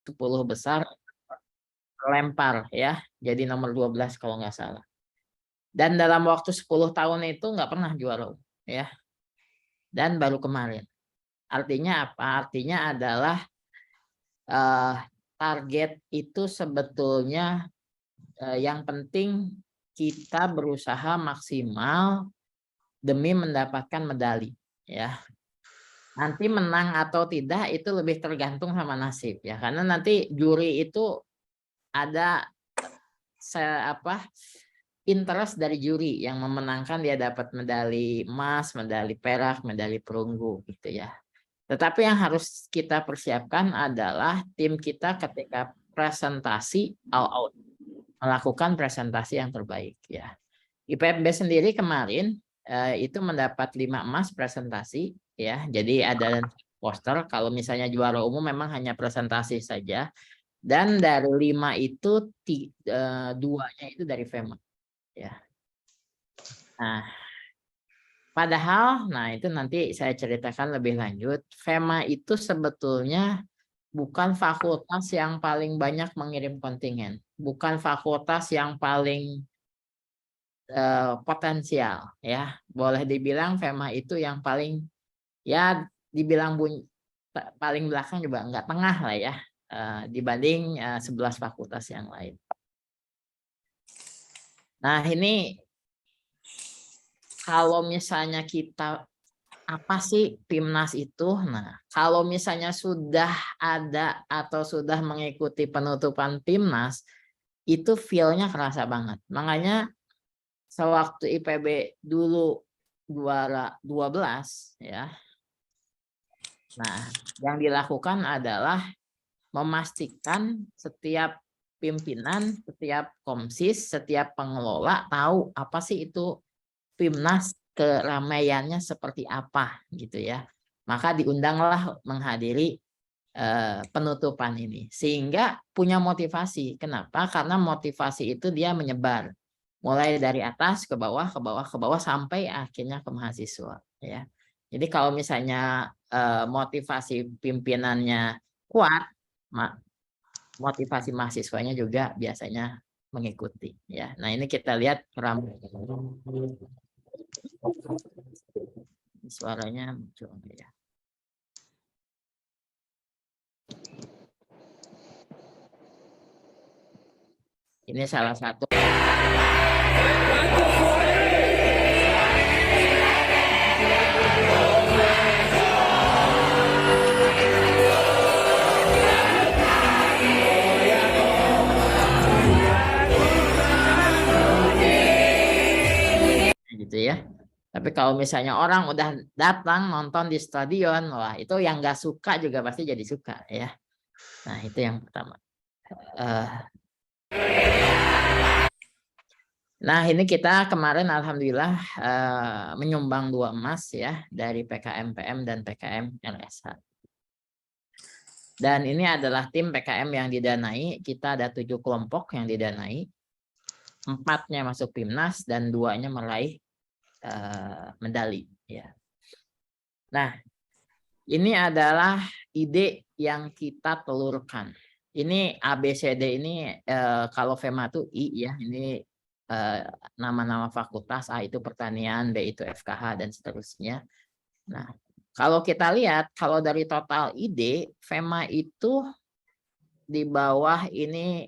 10 besar lempar ya, jadi nomor 12 kalau nggak salah. Dan dalam waktu 10 tahun itu nggak pernah juara umum ya. Dan baru kemarin. Artinya apa? Artinya adalah target itu sebetulnya yang penting kita berusaha maksimal demi mendapatkan medali ya. Nanti menang atau tidak itu lebih tergantung sama nasib ya, karena nanti juri itu ada interest dari juri yang memenangkan dia dapat medali emas, medali perak, medali perunggu gitu ya. Tetapi yang harus kita persiapkan adalah tim kita ketika presentasi all out, melakukan presentasi yang terbaik ya. IPB sendiri kemarin itu mendapat 5 emas presentasi ya. Jadi ada poster kalau misalnya juara umum memang hanya presentasi saja. Dan dari 5 itu 2-nya itu dari FEMA ya. Nah, padahal itu nanti saya ceritakan lebih lanjut. FEMA itu sebetulnya bukan fakultas yang paling banyak mengirim kontingen, bukan fakultas yang paling potensial ya. Boleh dibilang FEMA itu yang paling ya dibilang paling belakang juga enggak tengah lah ya, dibanding 11 fakultas yang lain. Nah, ini kalau misalnya kita apa sih PIMNAS itu? Nah, kalau misalnya sudah ada atau sudah mengikuti penutupan PIMNAS, itu feel-nya kerasa banget. Makanya sewaktu IPB dulu juara 12 ya. Nah, yang dilakukan adalah memastikan setiap pimpinan, setiap komsis, setiap pengelola tahu apa sih itu PIMNAS, keramaiannya seperti apa gitu ya. Maka diundanglah menghadiri penutupan ini sehingga punya motivasi. Kenapa? Karena motivasi itu dia menyebar mulai dari atas ke bawah, ke bawah, ke bawah sampai akhirnya ke mahasiswa ya. Jadi kalau misalnya motivasi pimpinannya kuat, motivasi mahasiswanya juga biasanya mengikuti ya. Nah, ini kita lihat suaranya muncul ya. Ini salah satu gitu ya. Tapi kalau misalnya orang udah datang nonton di stadion, wah itu yang nggak suka juga pasti jadi suka ya. Nah, itu yang pertama. Nah, ini kita kemarin alhamdulillah menyumbang 2 emas ya dari PKM PM dan PKM LSH. Dan ini adalah tim PKM yang didanai. Kita ada 7 kelompok yang didanai. 4-nya masuk PIMNAS dan 2-nya meraih medali ya. Nah, ini adalah ide yang kita telurkan. Ini ABCD ini kalau FEMA itu I ya, ini nama-nama fakultas. A itu pertanian, B itu FKH dan seterusnya. Nah, kalau kita lihat kalau dari total ide FEMA itu di bawah ini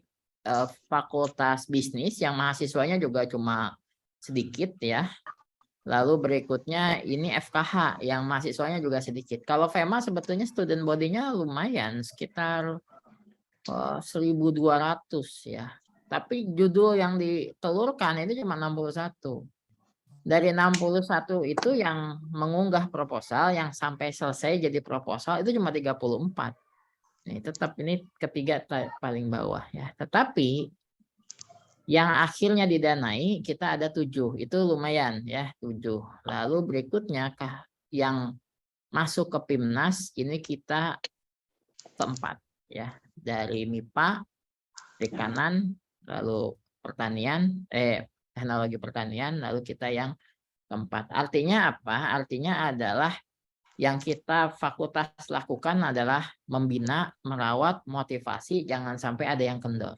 fakultas bisnis yang mahasiswanya juga cuma sedikit ya. Lalu berikutnya ini FKH yang mahasiswanya juga sedikit. Kalau FEMA sebetulnya student body-nya lumayan sekitar 1.200 ya. Tapi judul yang ditelurkan itu cuma 61. Dari 61 itu yang mengunggah proposal, yang sampai selesai jadi proposal itu cuma 34. Nih, tetap ini ketiga paling bawah ya. Tetapi yang akhirnya didanai kita ada 7. Itu lumayan ya, 7. Lalu berikutnya yang masuk ke PIMNAS ini kita keempat ya. Dari MIPA, perikanan, lalu pertanian, teknologi pertanian, lalu kita yang keempat. Artinya apa? Artinya adalah yang kita fakultas lakukan adalah membina, merawat, motivasi, jangan sampai ada yang kendor.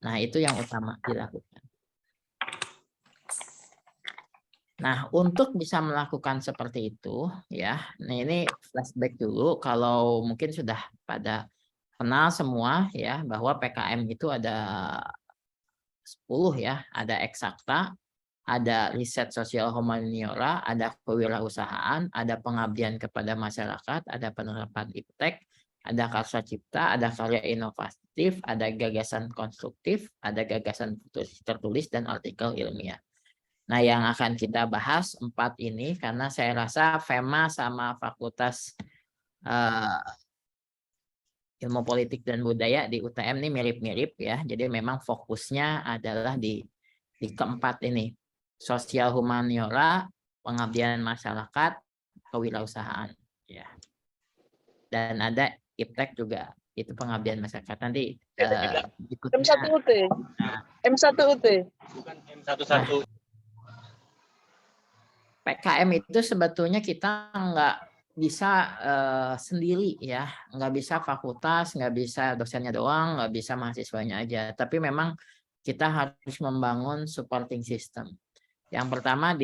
Nah, itu yang utama dilakukan. Nah, untuk bisa melakukan seperti itu, ya, nah ini flashback dulu. Kalau mungkin sudah pada kenal semua, ya, bahwa PKM itu ada 10 ya, ada eksakta, ada riset sosial humaniora, ada kewirausahaan, ada pengabdian kepada masyarakat, ada penerapan iptek, ada karya cipta, ada karya inovatif, ada gagasan konstruktif, ada gagasan tertulis, dan artikel ilmiah. Nah, yang akan kita bahas 4 ini karena saya rasa FEMA sama Fakultas Ilmu Politik dan Budaya di UTM ini mirip-mirip ya. Jadi memang fokusnya adalah di keempat ini. Sosial humaniora, pengabdian masyarakat, kewirausahaan ya. Dan ada iptek juga, itu pengabdian masyarakat. Nanti M1 UT. M1 UT. Bukan M11. PKM itu sebetulnya kita nggak bisa sendiri ya, nggak bisa fakultas, nggak bisa dosennya doang, nggak bisa mahasiswanya aja. Tapi memang kita harus membangun supporting system. Yang pertama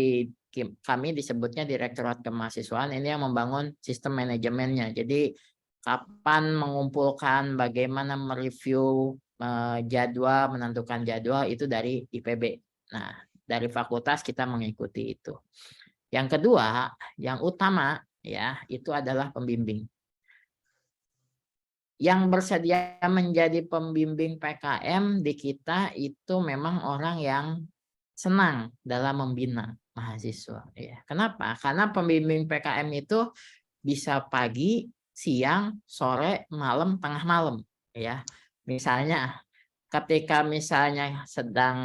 kami disebutnya Direktorat Kemahasiswaan, ini yang membangun sistem manajemennya. Jadi kapan mengumpulkan, bagaimana mereview jadwal, menentukan jadwal itu dari IPB. Nah, dari fakultas kita mengikuti itu. Yang kedua, yang utama ya, itu adalah pembimbing. Yang bersedia menjadi pembimbing PKM di kita itu memang orang yang senang dalam membina mahasiswa. Ya. Kenapa? Karena pembimbing PKM itu bisa pagi, siang, sore, malam, tengah malam. Ya, misalnya ketika misalnya sedang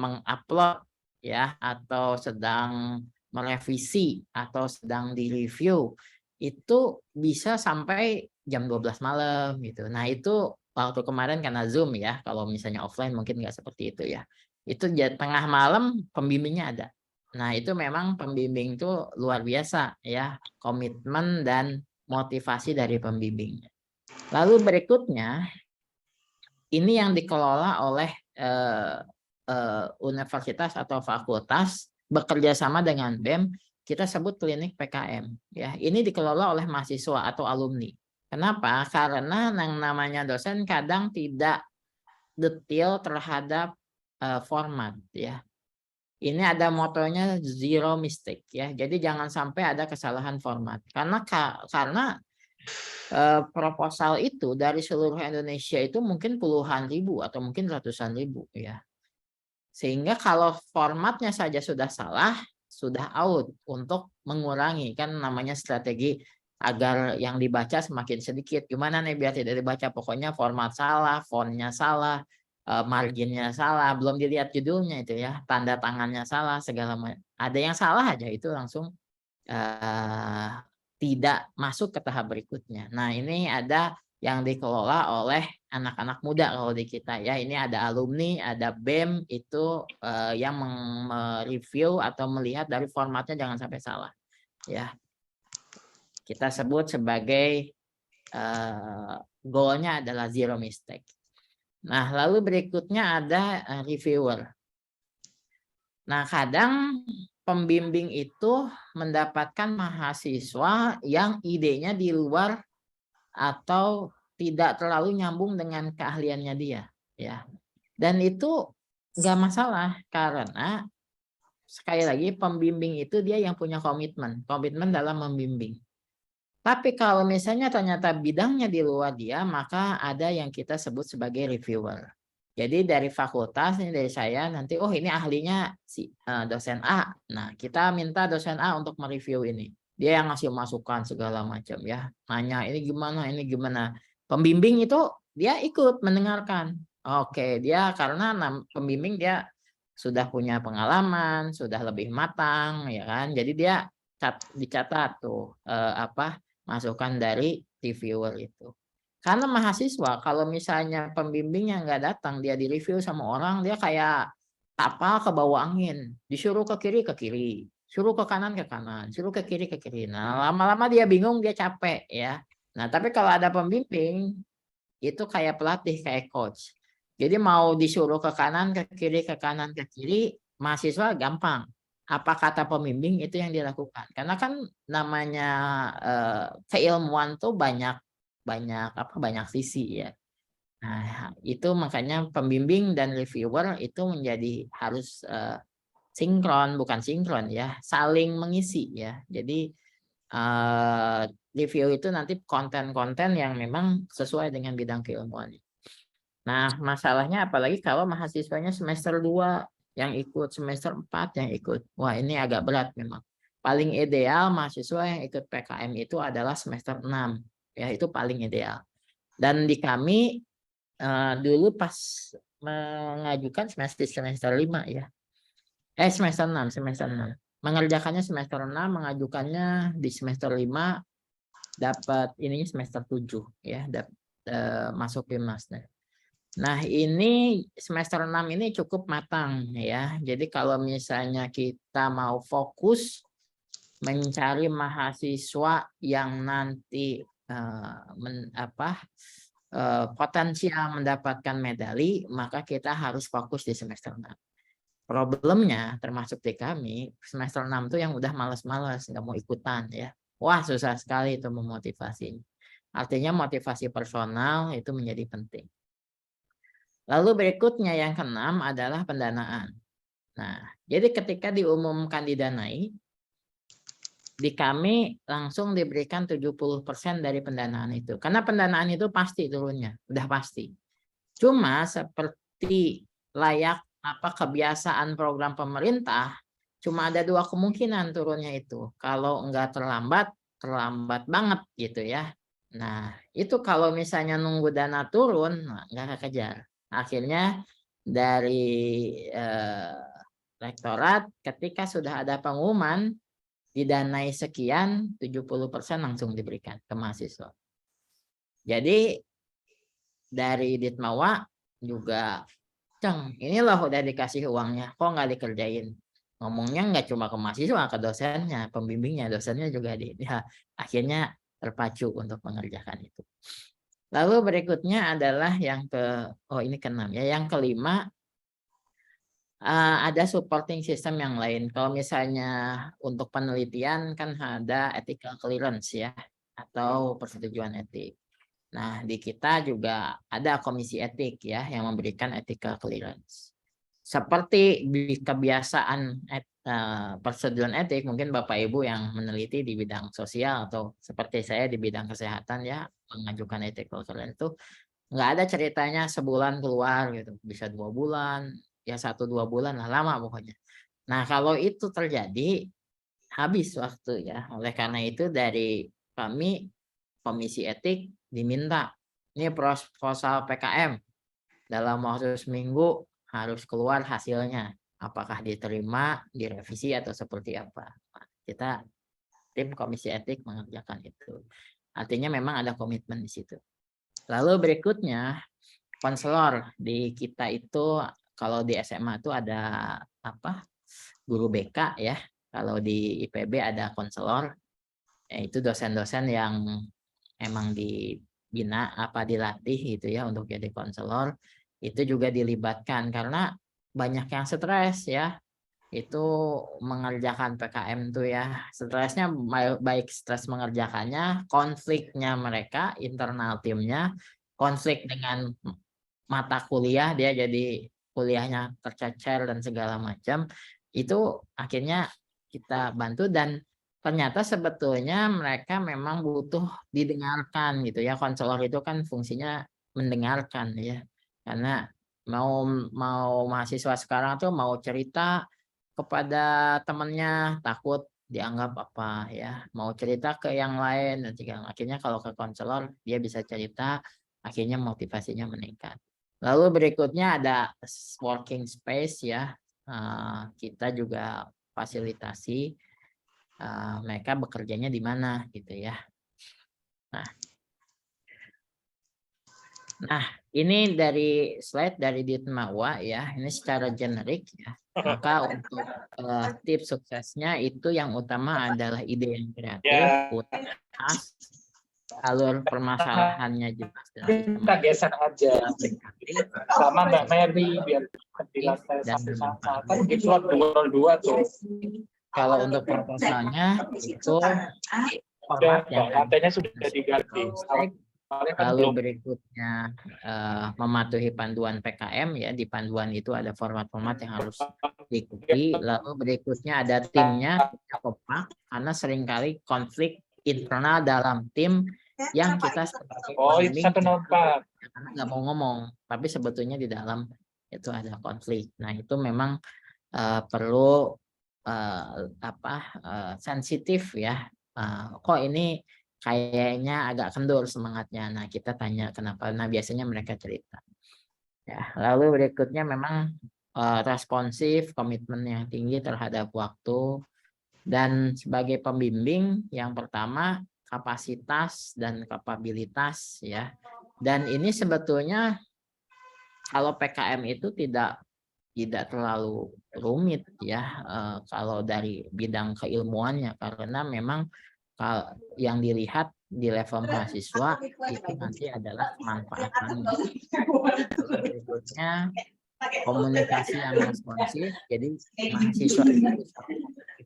mengupload ya, atau sedang merevisi atau sedang direview, itu bisa sampai jam 12 malam gitu. Nah, itu waktu kemarin karena Zoom ya, kalau misalnya offline mungkin nggak seperti itu ya. Itu tengah malam pembimbingnya ada. Nah, itu memang pembimbing itu luar biasa ya, komitmen dan motivasi dari pembimbingnya. Lalu berikutnya, ini yang dikelola oleh universitas atau fakultas bekerja sama dengan BEM, kita sebut klinik PKM. Ya, ini dikelola oleh mahasiswa atau alumni. Kenapa? Karena yang namanya dosen kadang tidak detail terhadap format. Ya, ini ada motonya zero mistake. Ya, jadi jangan sampai ada kesalahan format. Karena proposal itu dari seluruh Indonesia itu mungkin puluhan ribu atau mungkin ratusan ribu ya. Sehingga kalau formatnya saja sudah salah, sudah out untuk mengurangi, kan namanya strategi agar yang dibaca semakin sedikit. Gimana nih biar tidak dibaca? Pokoknya format salah, fontnya salah, marginnya salah, belum dilihat judulnya itu ya, tanda tangannya salah, segala macam. Ada yang salah aja itu langsung tidak masuk ke tahap berikutnya. Nah, ini ada yang dikelola oleh anak-anak muda kalau di kita ya. Ini ada alumni, ada BEM itu yang mereview atau melihat dari formatnya jangan sampai salah. Ya, kita sebut sebagai goalnya adalah zero mistake. Nah, lalu berikutnya ada reviewer. Nah, kadang pembimbing itu mendapatkan mahasiswa yang idenya di luar atau tidak terlalu nyambung dengan keahliannya dia, ya. Dan itu nggak masalah karena sekali lagi pembimbing itu dia yang punya komitmen dalam membimbing. Tapi kalau misalnya ternyata bidangnya di luar dia, maka ada yang kita sebut sebagai reviewer. Jadi dari fakultas ini dari saya nanti, oh ini ahlinya si dosen A. Nah, kita minta dosen A untuk mereview ini. Dia yang ngasih masukan segala macam ya. Nanya ini gimana. Pembimbing itu dia ikut mendengarkan. Oke, dia karena pembimbing dia sudah punya pengalaman, sudah lebih matang ya kan. Jadi dia dicatat tuh masukan dari reviewer itu. Karena mahasiswa kalau misalnya pembimbingnya nggak datang, dia di review sama orang, dia kayak kapal ke bawah angin, disuruh ke kiri, suruh ke kanan, suruh ke kiri, ke kiri. Nah, lama-lama dia bingung, dia capek ya. Nah, tapi kalau ada pembimbing, itu kayak pelatih, kayak coach. Jadi mau disuruh ke kanan, ke kiri, ke kanan, ke kiri, mahasiswa gampang. Apa kata pembimbing itu yang dilakukan. Karena kan namanya keilmuan tuh banyak sisi ya. Nah, itu makanya pembimbing dan reviewer itu menjadi harus sinkron, bukan sinkron ya, saling mengisi ya. Jadi review itu nanti konten-konten yang memang sesuai dengan bidang keilmuan. Nah, masalahnya apalagi kalau mahasiswanya semester 2 yang ikut, semester 4 yang ikut. Wah, ini agak berat memang. Paling ideal mahasiswa yang ikut PKM itu adalah semester 6. Ya, itu paling ideal. Dan di kami dulu pas mengajukan semester 5 ya. Semester 6. Mengerjakannya semester 6, mengajukannya di semester 5, dapat ininya semester 7 ya, masuk PIMNAS. Nah, ini semester 6 ini cukup matang ya. Jadi kalau misalnya kita mau fokus mencari mahasiswa yang nanti potensial mendapatkan medali, maka kita harus fokus di semester 6. Problemnya termasuk di kami, semester 6 tuh yang udah malas-malas, nggak mau ikutan ya. Wah, susah sekali itu memotivasi. Artinya motivasi personal itu menjadi penting. Lalu berikutnya yang keenam adalah pendanaan. Nah, jadi ketika diumumkan didanai, di kami langsung diberikan 70% dari pendanaan itu. Karena pendanaan itu pasti turunnya, udah pasti. Cuma seperti layak kebiasaan program pemerintah, cuma ada 2 kemungkinan turunnya itu. Kalau enggak terlambat banget gitu ya. Nah, itu kalau misalnya nunggu dana turun, enggak kekejar. Akhirnya dari rektorat ketika sudah ada pengumuman didanai sekian, 70% langsung diberikan ke mahasiswa. Jadi dari Ditmawa juga, Ceng, inilah udah dikasih uangnya, kok nggak dikerjain? Ngomongnya nggak cuma ke mahasiswa, ke dosennya, pembimbingnya, dosennya juga akhirnya terpacu untuk mengerjakan itu. Lalu berikutnya adalah ini keenam ya, yang kelima, ada supporting system yang lain. Kalau misalnya untuk penelitian kan ada ethical clearance ya, atau persetujuan etik. Nah, di kita juga ada komisi etik ya yang memberikan ethical clearance. Seperti kebiasaan persetujuan etik, mungkin Bapak Ibu yang meneliti di bidang sosial atau seperti saya di bidang kesehatan ya, mengajukan ethical clearance itu nggak ada ceritanya sebulan keluar gitu, bisa 2 bulan, ya 1-2 bulan lah, lama pokoknya. Nah, kalau itu terjadi habis waktu ya. Oleh karena itu dari kami komisi etik diminta ini proposal PKM dalam waktu seminggu harus keluar hasilnya. Apakah diterima, direvisi atau seperti apa. Nah, kita tim komisi etik mengerjakan itu. Artinya memang ada komitmen di situ. Lalu berikutnya konselor di kita itu kalau di SMA itu ada guru BK ya. Kalau di IPB ada konselor, yaitu dosen-dosen yang emang dibina dilatih gitu ya untuk jadi konselor. Itu juga dilibatkan karena banyak yang stres ya. Itu mengerjakan PKM tuh ya. Stresnya baik stres mengerjakannya, konfliknya mereka, internal timnya, konflik dengan mata kuliah, dia jadi kuliahnya tercecer dan segala macam. Itu akhirnya kita bantu dan ternyata sebetulnya mereka memang butuh didengarkan gitu ya. Konselor itu kan fungsinya mendengarkan ya. Karena mau mahasiswa sekarang tuh mau cerita kepada temannya takut dianggap apa ya, mau cerita ke yang lain dan akhirnya kalau ke konselor dia bisa cerita, akhirnya motivasinya meningkat. Lalu berikutnya ada working space ya, kita juga fasilitasi mereka bekerjanya di mana gitu ya. Nah, ini dari slide dari Ditmawa ya, ini secara generik ya. Maka untuk tips suksesnya itu yang utama adalah ide yang kreatif, utas, alur permasalahannya jelas dan Kita geser aja sama Mbak Mary biar di lantai dan satu di slot 22 tuh. kalau untuk proposalnya itu Udah, format yang lantainya sudah diganti. lalu berikutnya mematuhi panduan PKM ya, di panduan itu ada format-format yang harus diikuti. Lalu berikutnya ada timnya kompak karena seringkali konflik internal dalam tim yang kita sebagai Itu 104. karena nggak mau ngomong, tapi sebetulnya di dalam itu ada konflik. Nah itu memang perlu sensitif ya. Kok ini kayaknya agak kendur semangatnya. Nah, kita tanya kenapa. Nah, biasanya mereka cerita. Ya, lalu berikutnya memang responsif, komitmen yang tinggi terhadap waktu, dan sebagai pembimbing yang pertama kapasitas dan kapabilitas ya. Dan ini sebetulnya kalau PKM itu tidak terlalu rumit ya kalau dari bidang keilmuannya, karena memang yang dilihat di level mahasiswa itu nanti adalah kemanfaatannya. Berikutnya komunikasi yang responsif, jadi mahasiswa itu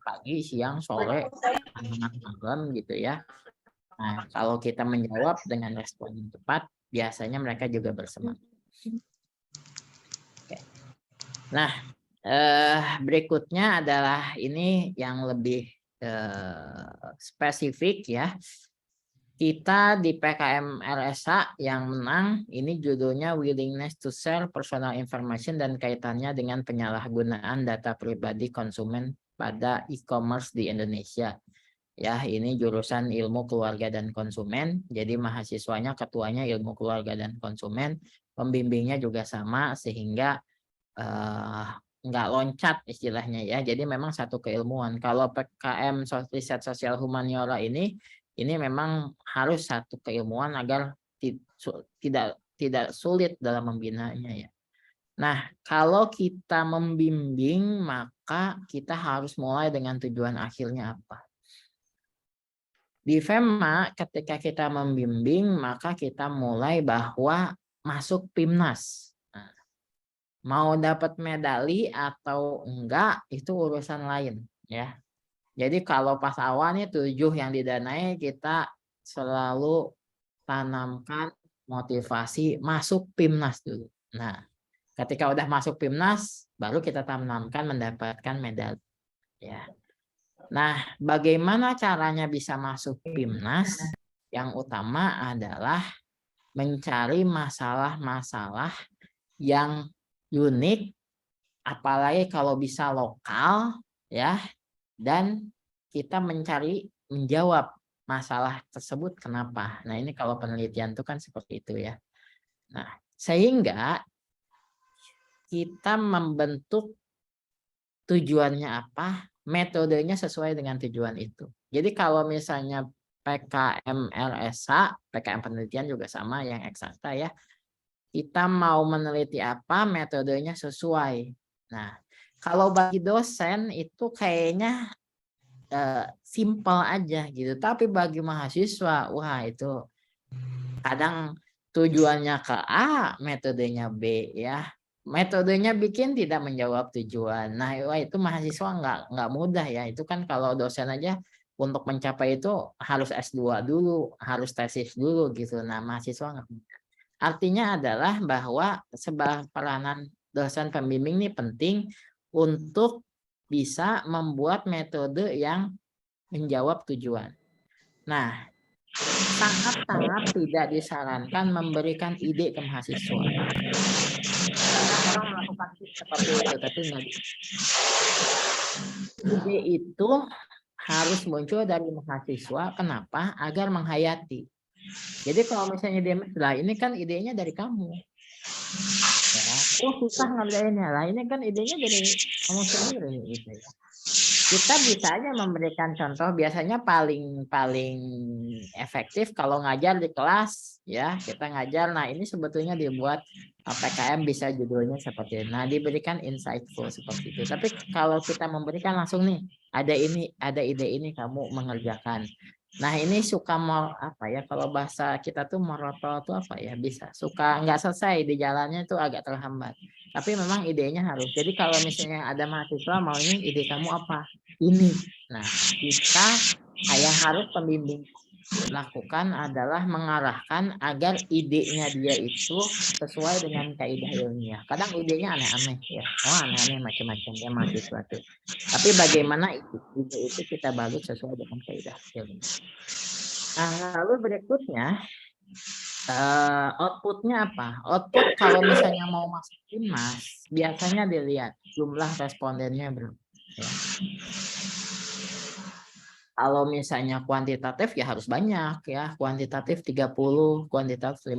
pagi, siang, sore, malam gitu ya. Nah, kalau kita menjawab dengan respon yang tepat, biasanya mereka juga bersemangat. Oke. Nah, berikutnya adalah ini yang lebih spesifik ya. Kita di PKM RSA yang menang ini judulnya willingness to share personal information dan kaitannya dengan penyalahgunaan data pribadi konsumen pada e-commerce di Indonesia. Ya, ini jurusan ilmu keluarga dan konsumen. Jadi mahasiswanya ketuanya ilmu keluarga dan konsumen, pembimbingnya juga sama sehingga nggak loncat istilahnya ya. Jadi memang satu keilmuan. Kalau PKM riset sosial humaniora ini memang harus satu keilmuan agar tidak sulit dalam membinanya ya. Nah, kalau kita membimbing maka kita harus mulai dengan tujuan akhirnya apa. Di FEMA ketika kita membimbing maka kita mulai bahwa masuk PIMNAS. Mau dapat medali atau enggak itu urusan lain ya. Jadi kalau pas awalnya 7 yang didanai kita selalu tanamkan motivasi masuk PIMNAS dulu. Nah, ketika udah masuk PIMNAS baru kita tanamkan mendapatkan medali ya. Nah, bagaimana caranya bisa masuk PIMNAS? Yang utama adalah mencari masalah-masalah yang unik, apalagi kalau bisa lokal ya, dan kita menjawab masalah tersebut kenapa. Nah ini kalau penelitian itu kan seperti itu ya. Nah sehingga kita membentuk tujuannya apa, metodenya sesuai dengan tujuan itu. Jadi kalau misalnya PKM RSA, PKM penelitian juga sama yang eksakta ya. Kita mau meneliti apa, metodenya sesuai. Nah, kalau bagi dosen itu kayaknya simple aja gitu. Tapi bagi mahasiswa, wah itu kadang tujuannya ke A, metodenya B ya. Metodenya bikin tidak menjawab tujuan. Nah, wah itu mahasiswa nggak mudah ya. Itu kan kalau dosen aja untuk mencapai itu harus S2 dulu, harus tesis dulu gitu. Nah, mahasiswa nggak mudah. Artinya adalah bahwa sebuah peranan dosen pembimbing ini penting untuk bisa membuat metode yang menjawab tujuan. Nah, sangat-sangat tidak disarankan memberikan ide ke mahasiswa. Orang melakukan seperti itu, tapi enggak. Ide itu harus muncul dari mahasiswa. Kenapa? Agar menghayati. Jadi kalau misalnya dia lah ini kan idenya dari kamu. Ya, susah ngerjainnya lah. Ini kan idenya dari kamu sendiri gitu ya. Kita bisa aja memberikan contoh. Biasanya paling efektif kalau ngajar di kelas ya kita ngajar. Nah ini sebetulnya dibuat PKM bisa judulnya seperti ini. Nah diberikan insightful seperti itu. Tapi kalau kita memberikan langsung nih, ada ini, ada ide ini kamu mengerjakan. Nah ini suka mau apa ya, kalau bahasa kita tuh merotol tuh apa ya, bisa suka nggak selesai di jalannya tuh agak terhambat. Tapi memang idenya harus. Jadi kalau misalnya ada mahasiswa mau ini, ide kamu apa? Ini. Nah kita yang harus pembimbing lakukan adalah mengarahkan agar idenya dia itu sesuai dengan kaidah ilmiah. Kadang idenya aneh-aneh ya, aneh-aneh macam-macam ya mahasiswa tuh. Tapi bagaimana ide itu kita bagus sesuai dengan kaidah ilmiah. Nah, lalu berikutnya outputnya apa? Output kalau misalnya mau masuk timnas, biasanya dilihat jumlah respondennya berapa. Ya. Kalau misalnya kuantitatif ya harus banyak ya, kuantitatif 30, kuantitatif 50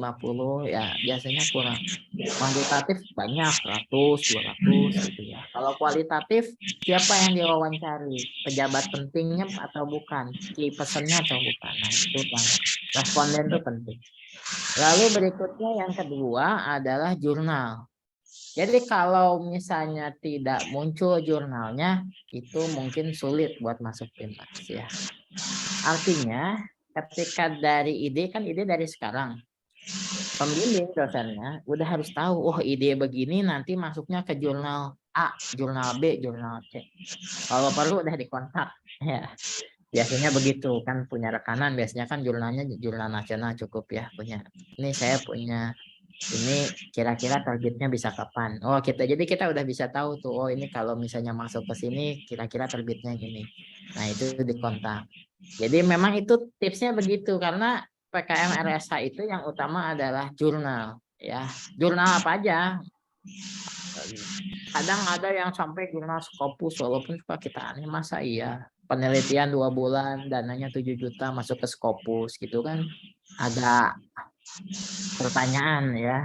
ya biasanya kurang. Kuantitatif banyak 100, 200 gitu ya. Kalau kualitatif siapa yang diwawancari? Pejabat pentingnya atau bukan? Key personnya atau bukan? Nah itu yang responden itu penting. Lalu berikutnya yang kedua adalah jurnal. Jadi kalau misalnya tidak muncul jurnalnya, itu mungkin sulit buat masuk timnas ya. Artinya ketika dari ide, kan ide dari sekarang. Pembimbing dosennya udah harus tahu, oh ide begini nanti masuknya ke jurnal A, jurnal B, jurnal C. Kalau perlu udah dikontak ya. Biasanya begitu kan, punya rekanan, biasanya kan jurnalnya jurnal nasional cukup ya punya. Ini saya punya ini kira-kira targetnya bisa kapan. Oh jadi kita udah bisa tahu tuh, oh ini kalau misalnya masuk ke sini kira-kira terbitnya gini. Nah itu dikontak. Jadi memang itu tipsnya begitu, karena PKM RSH itu yang utama adalah jurnal ya. Jurnal apa aja. Kadang ada yang sampai jurnal Scopus, walaupun suka kita aneh, masa iya penelitian 2 bulan dananya 7 juta masuk ke Scopus gitu kan, agak pertanyaan ya.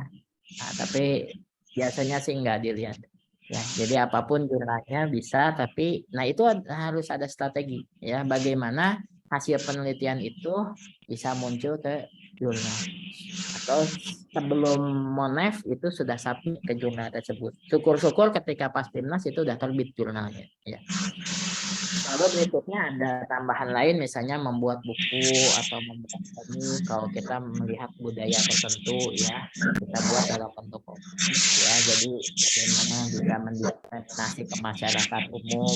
Nah, tapi biasanya sih nggak dilihat ya. Jadi apapun jurnalnya bisa, tapi nah itu harus ada strategi ya, bagaimana hasil penelitian itu bisa muncul ke jurnal, atau sebelum Monef itu sudah submit ke jurnal tersebut. Syukur-syukur ketika pas timnas itu udah terbit jurnalnya ya. Lalu berikutnya ada tambahan lain, misalnya membuat buku atau membuat komik. Kalau kita melihat budaya tertentu ya, kita buat dalam bentuk komik ya. Jadi bagaimana bisa mendiskriminasi ke masyarakat umum,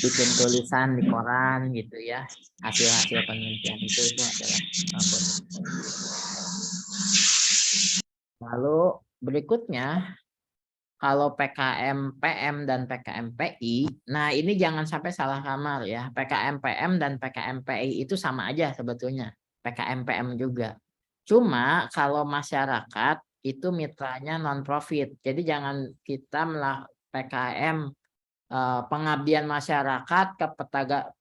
bikin tulisan di koran gitu ya. Hasil-hasil penelitian itu adalah lalu berikutnya, kalau PKM PM dan PKM PI, nah ini jangan sampai salah kamar ya. PKM PM dan PKM PI itu sama aja sebetulnya. PKM PM juga. Cuma kalau masyarakat itu mitranya non-profit. Jadi jangan kita PKM pengabdian masyarakat ke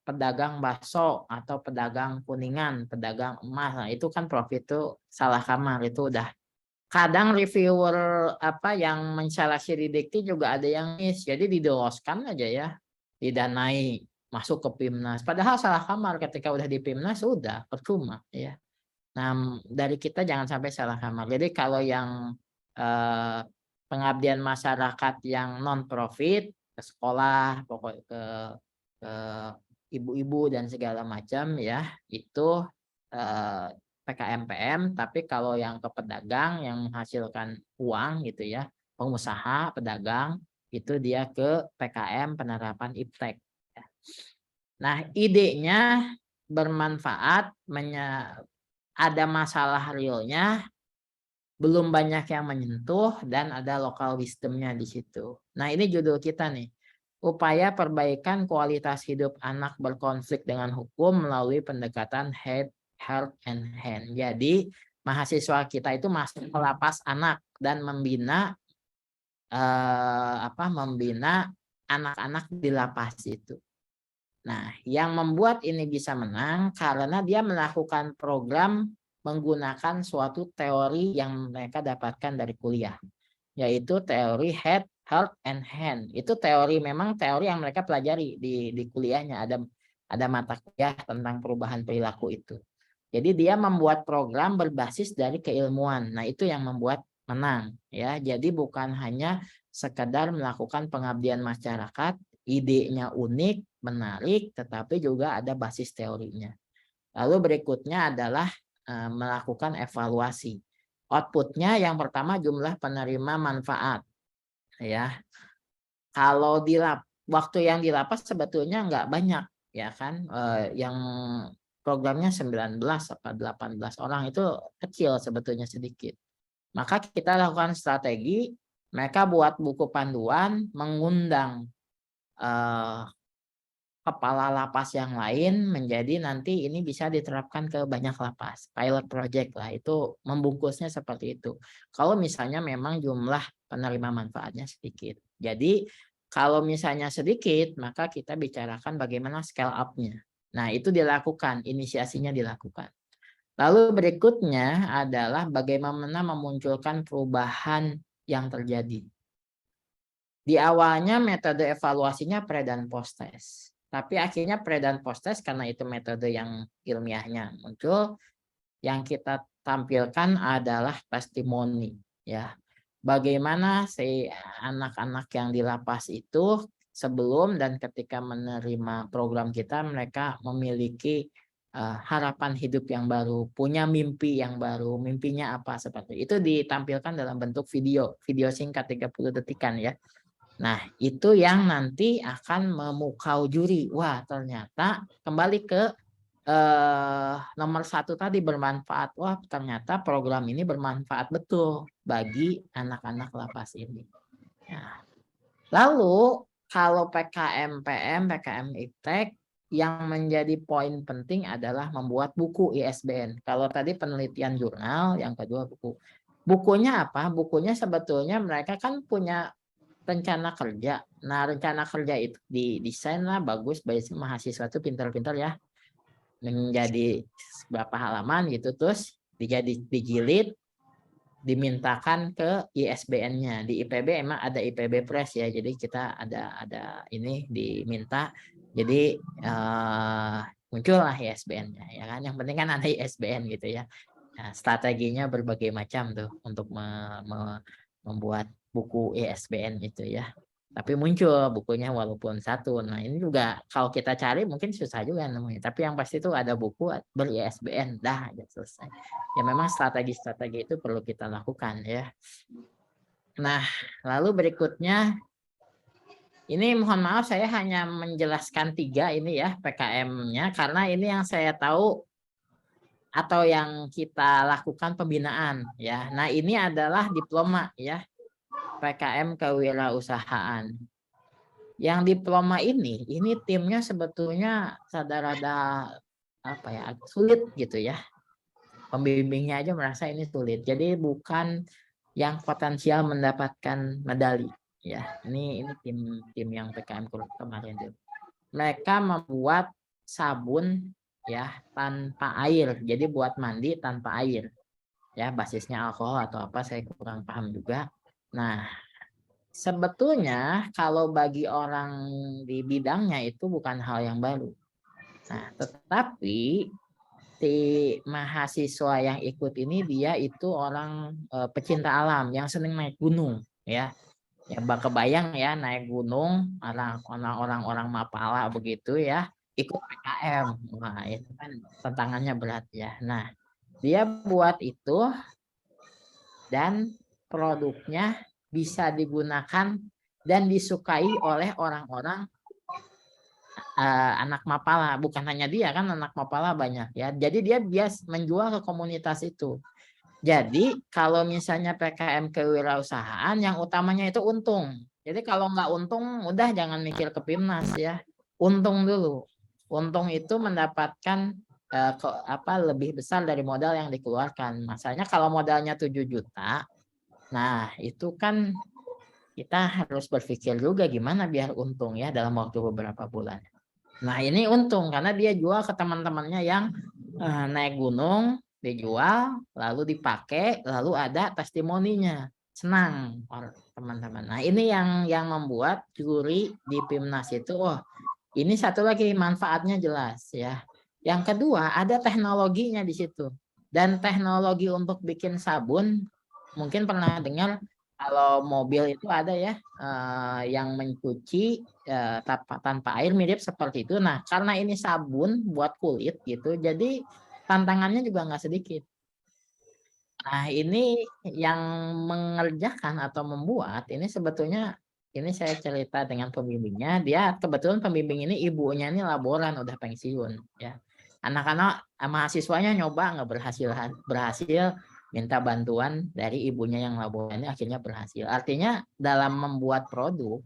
pedagang bakso atau pedagang kuningan, pedagang emas. Nah itu kan profit itu salah kamar, itu udah. Kadang reviewer apa yang menseleksi didikti juga ada yang miss, jadi didoloskan aja ya, didanai masuk ke Pimnas. Padahal salah kamar, ketika udah di Pimnas sudah percuma ya. Nah dari kita jangan sampai salah kamar. Jadi kalau yang pengabdian masyarakat yang non profit, ke sekolah, pokok ke ibu-ibu dan segala macam ya, itu PKM PM. Tapi kalau yang ke pedagang yang menghasilkan uang gitu ya, pengusaha, pedagang, itu dia ke PKM penerapan iptek. Nah idenya bermanfaat, ada masalah realnya, belum banyak yang menyentuh, dan ada local wisdomnya di situ. Nah ini judul kita nih, upaya perbaikan kualitas hidup anak berkonflik dengan hukum melalui pendekatan head, heart, and hand. Jadi mahasiswa kita itu masuk ke lapas anak dan membina membina anak-anak di lapas itu. Nah, yang membuat ini bisa menang karena dia melakukan program menggunakan suatu teori yang mereka dapatkan dari kuliah, yaitu teori head, heart, and hand. Itu teori, memang teori yang mereka pelajari di kuliahnya, ada mata kuliah tentang perubahan perilaku itu. Jadi dia membuat program berbasis dari keilmuan. Nah, itu yang membuat menang ya. Jadi bukan hanya sekedar melakukan pengabdian masyarakat, idenya unik, menarik, tetapi juga ada basis teorinya. Lalu berikutnya adalah melakukan evaluasi. Outputnya yang pertama jumlah penerima manfaat ya. Kalau di waktu yang di lapas sebetulnya nggak banyak ya kan, yang programnya 19 atau 18 orang itu kecil sebetulnya, sedikit. Maka kita lakukan strategi, mereka buat buku panduan, mengundang kepala lapas yang lain, menjadi nanti ini bisa diterapkan ke banyak lapas. Pilot project lah, itu membungkusnya seperti itu. Kalau misalnya memang jumlah penerima manfaatnya sedikit. Jadi kalau misalnya sedikit, maka kita bicarakan bagaimana scale up-nya. Nah, itu dilakukan, inisiasinya dilakukan. Lalu berikutnya adalah bagaimana memunculkan perubahan yang terjadi. Di awalnya metode evaluasinya pre dan post test. Tapi akhirnya pre dan post test karena itu metode yang ilmiahnya muncul, yang kita tampilkan adalah testimoni ya. Bagaimana si anak-anak yang di lapas itu sebelum dan ketika menerima program kita, mereka memiliki harapan hidup yang baru, punya mimpi yang baru, mimpinya apa seperti itu, ditampilkan dalam bentuk video singkat 30 detikan ya. Nah, itu yang nanti akan memukau juri. Wah, ternyata kembali ke nomor 1 tadi, bermanfaat. Wah, ternyata program ini bermanfaat betul bagi anak-anak lapas ini. Nah, lalu kalau PKM PM, PKM Iptek, yang menjadi poin penting adalah membuat buku ISBN. Kalau tadi penelitian jurnal, yang kedua buku. Bukunya apa? Bukunya sebetulnya mereka kan punya rencana kerja. Nah, rencana kerja itu didesain lah bagus, bagi mahasiswa itu pintar-pintar ya. Menjadi berapa halaman gitu, terus dijilid, dimintakan ke ISBN-nya. Di IPB emang ada IPB Press ya, jadi kita ada ini diminta, jadi muncullah ISBN-nya ya kan. Yang penting kan ada ISBN gitu ya. Nah, strateginya berbagai macam tuh untuk membuat buku ISBN itu ya. Tapi muncul bukunya walaupun 1. Nah, ini juga kalau kita cari mungkin susah juga namanya. Tapi yang pasti itu ada buku ber-ISBN, dah aja selesai. Ya memang strategi-strategi itu perlu kita lakukan ya. Nah, lalu berikutnya, ini mohon maaf saya hanya menjelaskan 3 ini ya PKM-nya, karena ini yang saya tahu atau yang kita lakukan pembinaan ya. Nah, ini adalah diploma ya, PKM kewirausahaan. Yang diploma ini timnya sebetulnya rada apa ya, sulit gitu ya. Pembimbingnya aja merasa ini sulit. Jadi bukan yang potensial mendapatkan medali ya. Ini tim yang PKM kemarin itu. Mereka membuat sabun ya tanpa air. Jadi buat mandi tanpa air. Ya, basisnya alkohol atau apa saya kurang paham juga. Nah, sebetulnya kalau bagi orang di bidangnya itu bukan hal yang baru. Nah, tetapi si mahasiswa yang ikut ini dia itu orang pecinta alam yang senang naik gunung ya. Ya kebayang ya, naik gunung orang-orang mapala begitu ya, ikut PKM. Wah, itu kan tantangannya berat ya. Nah, dia buat itu dan produknya bisa digunakan dan disukai oleh orang-orang anak mapala. Bukan hanya dia kan, anak mapala banyak ya. Jadi dia menjual ke komunitas itu. Jadi kalau misalnya PKM kewirausahaan, yang utamanya itu untung. Jadi kalau nggak untung, udah jangan mikir ke PIMNAS ya. Untung dulu. Untung itu mendapatkan lebih besar dari modal yang dikeluarkan. Masalahnya kalau modalnya 7 juta, nah itu kan kita harus berpikir juga gimana biar untung ya dalam waktu beberapa bulan. Nah, ini untung karena dia jual ke teman-temannya yang naik gunung, dijual, lalu dipakai, lalu ada testimoninya. Senang teman-teman. Nah, ini yang membuat juri di PIMNAS itu, oh, ini satu lagi manfaatnya jelas ya. Yang kedua, ada teknologinya di situ. Dan teknologi untuk bikin sabun, mungkin pernah dengar kalau mobil itu ada ya yang mencuci tanpa air mirip seperti itu. Nah, karena ini sabun buat kulit gitu, jadi tantangannya juga nggak sedikit. Nah, ini yang mengerjakan atau membuat ini sebetulnya ini saya cerita dengan pembimbingnya. Dia kebetulan pembimbing ini ibunya ini laboran udah pensiun ya. Anak-anak mahasiswanya nyoba nggak berhasil minta bantuan dari ibunya yang laboran ini akhirnya berhasil. Artinya dalam membuat produk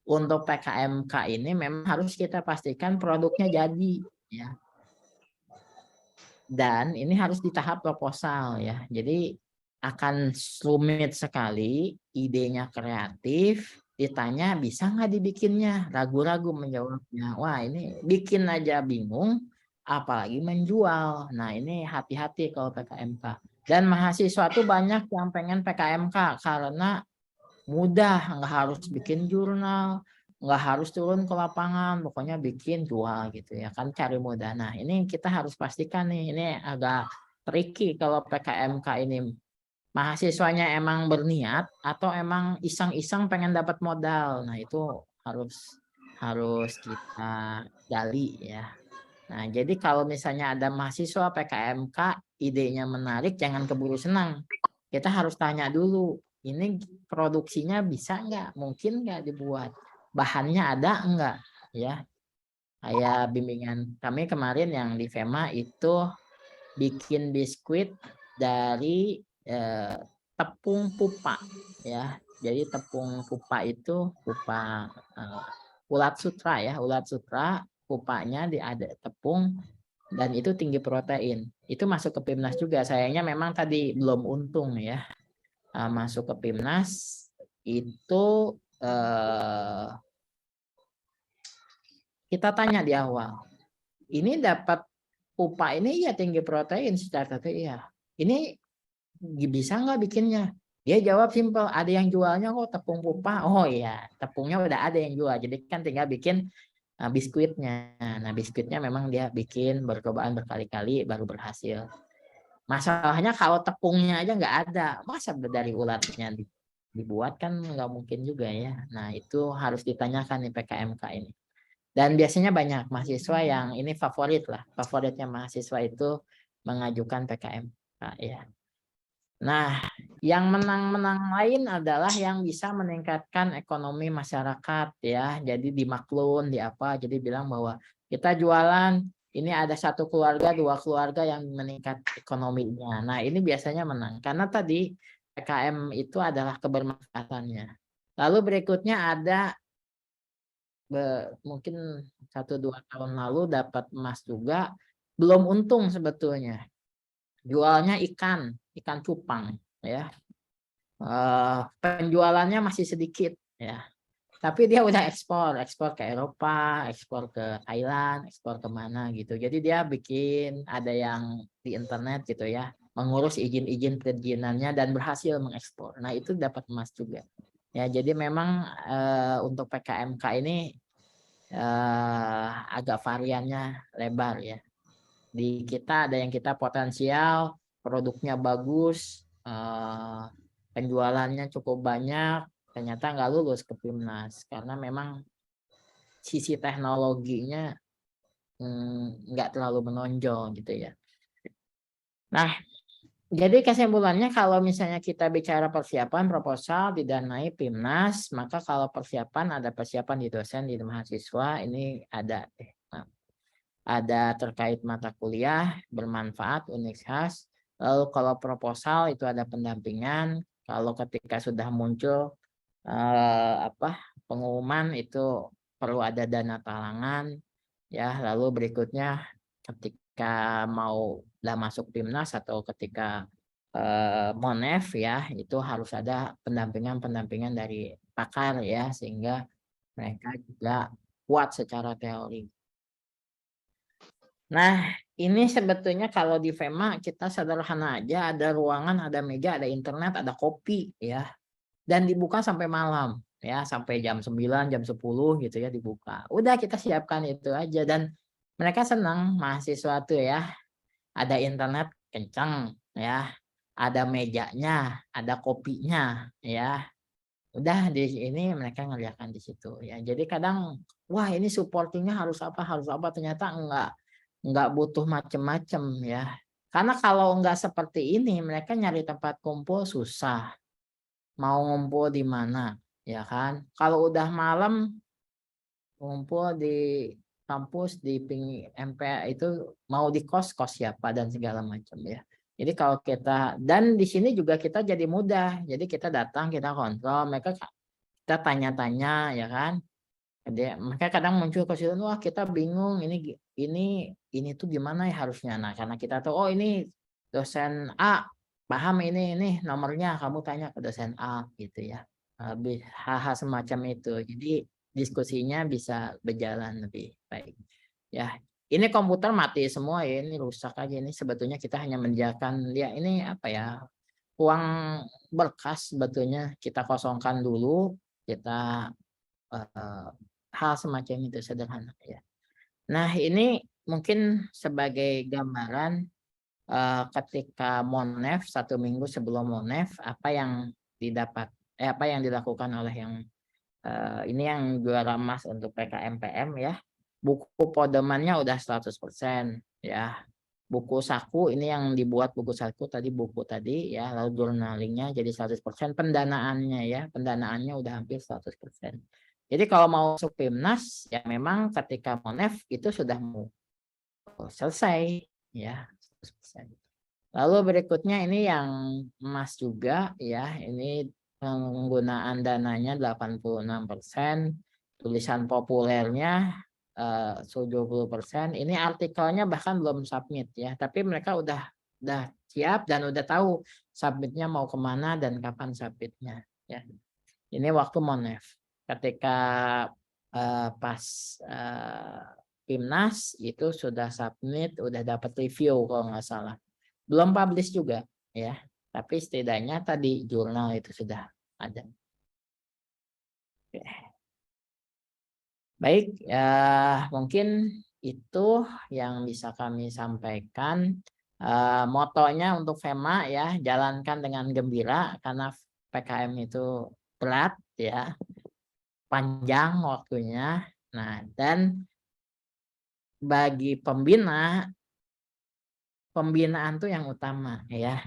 untuk PKMK ini memang harus kita pastikan produknya jadi ya. Dan ini harus di tahap proposal ya. Jadi akan rumit sekali, idenya kreatif, ditanya bisa nggak dibikinnya, ragu-ragu menjawabnya. Wah ini bikin aja bingung, apalagi menjual. Nah ini hati-hati kalau PKMK. Dan mahasiswa tuh banyak yang pengen PKMK karena mudah, nggak harus bikin jurnal, nggak harus turun ke lapangan, pokoknya bikin jual gitu ya kan, cari mudah. Nah ini kita harus pastikan nih, ini agak tricky kalau PKMK ini mahasiswanya emang berniat atau emang iseng-iseng pengen dapat modal. Nah itu harus kita gali ya. Nah jadi kalau misalnya ada mahasiswa PKMK idenya menarik, jangan keburu senang. Kita harus tanya dulu, ini produksinya bisa nggak, mungkin nggak dibuat, bahannya ada enggak ya. Kayak bimbingan kami kemarin yang di FEMA itu bikin biskuit dari tepung pupa ya. Jadi tepung pupa itu pupa ulat sutra ya, ulat sutra pupanya ada tepung dan itu tinggi protein. Itu masuk ke PIMNAS juga. Sayangnya memang tadi belum untung ya. Masuk ke PIMNAS itu kita tanya di awal. Ini dapat pupa ini ya tinggi protein secara iya. Ini bisa nggak bikinnya? Dia jawab simpel, ada yang jualnya kok tepung pupa. Oh iya, tepungnya udah ada yang jual. Jadi kan tinggal bikin biskuitnya. Nah biskuitnya memang dia bikin percobaan berkali-kali baru berhasil. Masalahnya kalau tepungnya aja nggak ada, masa dari ulatnya dibuat kan nggak mungkin juga ya. Nah itu harus ditanyakan nih PKMK ini. Dan biasanya banyak mahasiswa yang ini favoritnya mahasiswa itu mengajukan PKMK ya. Nah, yang menang-menang lain adalah yang bisa meningkatkan ekonomi masyarakat ya. Jadi di Maklun, di apa, jadi bilang bahwa kita jualan, ini ada satu keluarga, dua keluarga yang meningkat ekonominya. Nah, ini biasanya menang. Karena tadi PKM itu adalah kebermanfaatannya. Lalu berikutnya ada mungkin 1-2 tahun lalu dapat emas juga, belum untung sebetulnya. Jualnya ikan cupang ya. Penjualannya masih sedikit ya. Tapi dia udah ekspor ke Eropa, ekspor ke Thailand, ekspor ke mana gitu. Jadi dia bikin ada yang di internet gitu ya, mengurus izin-izin perizinannya dan berhasil mengekspor. Nah, itu dapat emas juga. Ya, jadi memang untuk PKMK ini agak variannya lebar ya. Di kita ada yang kita potensial, produknya bagus, penjualannya cukup banyak, ternyata nggak lulus ke PIMNAS karena memang sisi teknologinya nggak terlalu menonjol gitu ya. Nah, jadi kesimpulannya kalau misalnya kita bicara persiapan proposal didanai PIMNAS, maka kalau persiapan ada persiapan di dosen, di mahasiswa, ini ada terkait mata kuliah bermanfaat unik khas. Lalu kalau proposal itu ada pendampingan. Kalau ketika sudah muncul pengumuman itu perlu ada dana talangan ya. Lalu berikutnya ketika mau udah masuk PIMNAS atau ketika Monef ya itu harus ada pendampingan dari pakar ya sehingga mereka juga kuat secara teori. Nah, ini sebetulnya kalau di FEMA kita sederhana aja, ada ruangan, ada meja, ada internet, ada kopi ya. Dan dibuka sampai malam ya, sampai jam 9, jam 10 gitu ya dibuka. Udah kita siapkan itu aja dan mereka senang mahasiswa tuh ya, ada internet kencang ya, ada mejanya, ada kopinya ya. Udah di ini mereka ngerjakan di situ ya. Jadi kadang wah ini supportingnya harus apa, ternyata enggak butuh macem-macem ya. Karena kalau enggak seperti ini mereka nyari tempat kumpul susah. Mau ngumpul di mana ya kan? Kalau udah malam ngumpul di kampus di MPA itu mau di kos-kos siapa dan segala macam ya. Jadi kalau kita dan di sini juga kita jadi mudah. Jadi kita datang, kita kontrol, mereka kita tanya-tanya ya kan. Jadi mereka kadang muncul kesulitan, wah kita bingung ini tuh gimana ya harusnya. Nah, karena kita tahu oh ini dosen A paham ini nomornya, kamu tanya ke dosen A gitu ya. Hal-hal semacam itu. Jadi diskusinya bisa berjalan lebih baik. Ya, ini komputer mati semua ya, ini rusak aja ini sebetulnya kita hanya menjalankan ya ini apa ya? Uang berkas sebetulnya kita kosongkan dulu, kita hal semacam itu sederhana ya. Nah, ini mungkin sebagai gambaran ketika Monef 1 minggu sebelum Monef apa yang apa yang dilakukan oleh yang ini yang juara emas untuk PKMPM ya. Buku podemannya udah 100% ya. Buku saku ini yang dibuat buku saku buku tadi ya, lalu journalingnya jadi 100%, pendanaannya ya, pendanaannya udah hampir 100%. Jadi kalau mau masuk PIMNAS ya memang ketika Monef itu sudah mau selesai ya 100%. Lalu berikutnya ini yang emas juga ya, ini penggunaan dananya 86%, tulisan populernya 70%. Ini artikelnya bahkan belum submit ya, tapi mereka udah siap dan udah tahu submitnya mau kemana dan kapan submitnya ya. Ini waktu Monef. Ketika pas PIMNAS itu sudah submit, udah dapat review kalau nggak salah. Belum publish juga ya, tapi setidaknya tadi jurnal itu sudah ada. Oke. Baik, ya mungkin itu yang bisa kami sampaikan. Motonya untuk FEMA ya, jalankan dengan gembira karena PKM itu berat ya, panjang waktunya. Nah, dan bagi pembinaan tuh yang utama ya.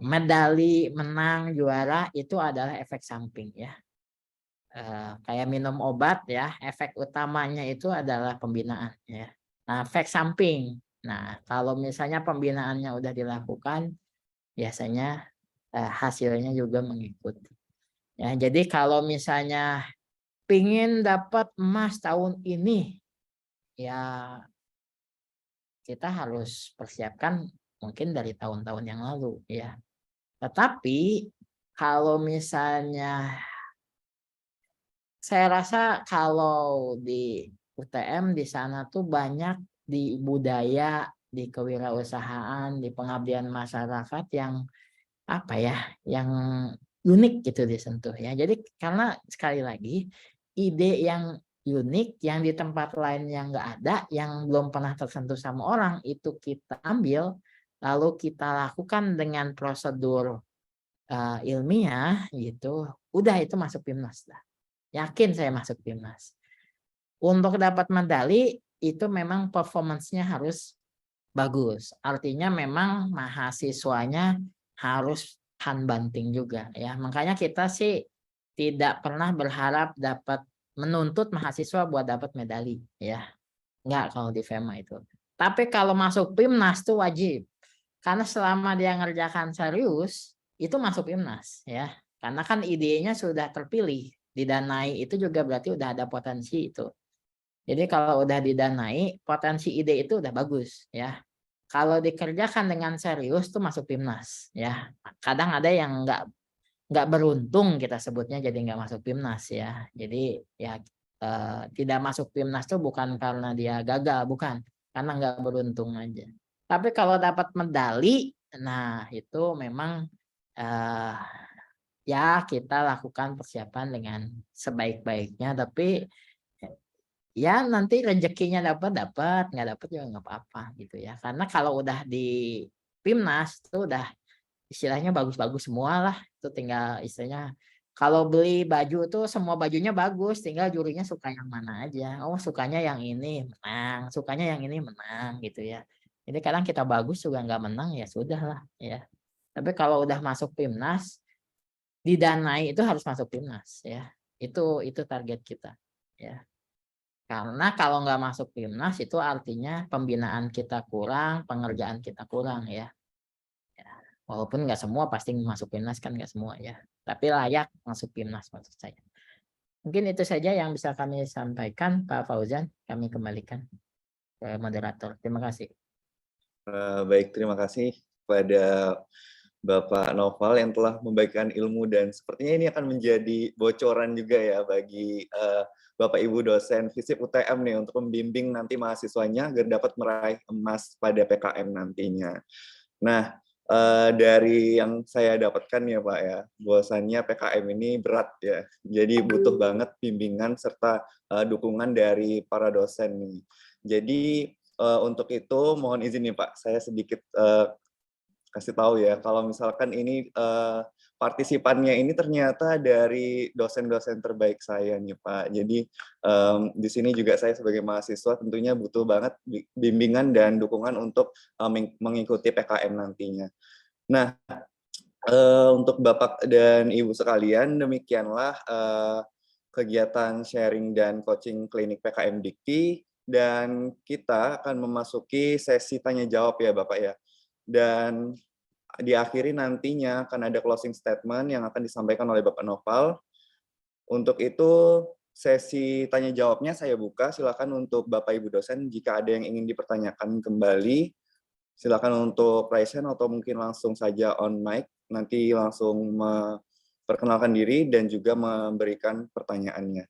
Medali menang juara itu adalah efek samping ya. Kayak minum obat ya, efek utamanya itu adalah pembinaan ya. Nah, efek samping. Nah, kalau misalnya pembinaannya udah dilakukan, biasanya hasilnya juga mengikuti. Ya, jadi kalau misalnya pingin dapat emas tahun ini, ya kita harus persiapkan mungkin dari tahun-tahun yang lalu ya. Tetapi kalau misalnya saya rasa kalau di UTM di sana tuh banyak di budaya, di kewirausahaan, di pengabdian masyarakat yang apa ya, yang unik gitu disentuh ya. Jadi karena sekali lagi ide yang unik yang di tempat lain yang nggak ada, yang belum pernah tersentuh sama orang itu kita ambil, lalu kita lakukan dengan prosedur ilmiah gitu, udah itu masuk PIMNAS dah. Yakin saya masuk PIMNAS. Untuk dapat medali itu memang performance-nya harus bagus. Artinya memang mahasiswanya harus handbanting juga ya. Makanya kita sih tidak pernah berharap dapat menuntut mahasiswa buat dapat medali ya. Enggak kalau di FEMA itu. Tapi kalau masuk PIMNAS itu wajib. Karena selama dia ngerjakan serius itu masuk PIMNAS ya. Karena kan idenya sudah terpilih, didanai itu juga berarti udah ada potensi itu. Jadi kalau udah didanai, potensi ide itu udah bagus ya. Kalau dikerjakan dengan serius tuh masuk PIMNAS ya. Kadang ada yang nggak beruntung kita sebutnya jadi nggak masuk PIMNAS ya. Jadi ya tidak masuk PIMNAS tuh bukan karena dia gagal, bukan, karena nggak beruntung aja. Tapi kalau dapat medali, nah itu memang ya kita lakukan persiapan dengan sebaik-baiknya. Tapi ya nanti rezekinya dapat, nggak dapat juga nggak apa-apa gitu ya. Karena kalau udah di PIMNAS itu udah istilahnya bagus-bagus semua lah. Itu tinggal istilahnya kalau beli baju tuh semua bajunya bagus, tinggal jurinya suka yang mana aja. Oh, sukanya yang ini menang, sukanya yang ini menang gitu ya. Jadi kadang kita bagus juga nggak menang ya sudah lah ya. Tapi kalau udah masuk PIMNAS, didanai itu harus masuk PIMNAS ya. Itu target kita ya. Karena kalau nggak masuk PIMNAS itu artinya pembinaan kita kurang, pengerjaan kita kurang ya. Walaupun nggak semua pasti masuk PIMNAS kan nggak semua ya. Tapi layak masuk PIMNAS maksud saya. Mungkin itu saja yang bisa kami sampaikan Pak Fauzan. Kami kembalikan ke moderator. Terima kasih. Baik, terima kasih kepada Bapak Noval yang telah membagikan ilmu dan sepertinya ini akan menjadi bocoran juga ya bagi Bapak Ibu dosen FISIP UTM nih untuk membimbing nanti mahasiswanya agar dapat meraih emas pada PKM nantinya. Nah, dari yang saya dapatkan ya Pak ya, bahwasannya PKM ini berat ya, jadi butuh banget bimbingan serta dukungan dari para dosen nih. Jadi untuk itu mohon izin nih Pak, saya sedikit kasih tahu ya, kalau misalkan ini partisipannya ini ternyata dari dosen-dosen terbaik saya nih Pak. Jadi di sini juga saya sebagai mahasiswa tentunya butuh banget bimbingan dan dukungan untuk mengikuti PKM nantinya. Nah, untuk Bapak dan Ibu sekalian, demikianlah kegiatan sharing dan coaching klinik PKM Dikti, dan kita akan memasuki sesi tanya jawab ya Bapak ya. Dan diakhiri nantinya akan ada closing statement yang akan disampaikan oleh Bapak Noval. Untuk itu sesi tanya jawabnya saya buka, silakan untuk Bapak Ibu dosen jika ada yang ingin dipertanyakan kembali, silakan untuk raise hand atau mungkin langsung saja on mic, nanti langsung memperkenalkan diri dan juga memberikan pertanyaannya.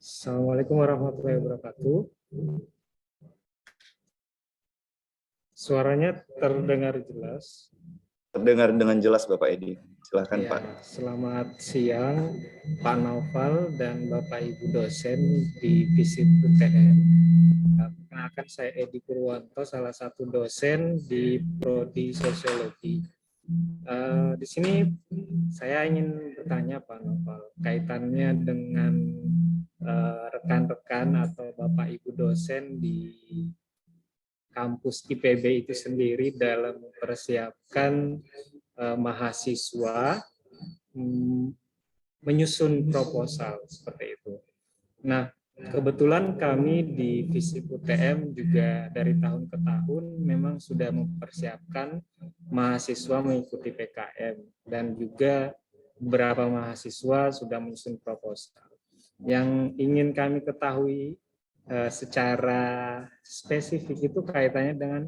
Assalamualaikum warahmatullahi wabarakatuh. Suaranya terdengar jelas. Terdengar dengan jelas Bapak Edi. Silakan Ya, Pak. selamat siang Pak Noval dan Bapak Ibu dosen di FISIP UTM. Perkenalkan saya Edi Purwanto, salah satu dosen di Prodi Sosiologi. Di sini saya ingin bertanya Pak Noval, kaitannya dengan rekan-rekan atau Bapak Ibu dosen di kampus IPB itu sendiri dalam mempersiapkan mahasiswa menyusun proposal seperti itu. Nah, kebetulan kami di FISIP UTM juga dari tahun ke tahun memang sudah mempersiapkan mahasiswa mengikuti PKM dan juga beberapa mahasiswa sudah menyusun proposal. Yang ingin kami ketahui secara spesifik itu kaitannya dengan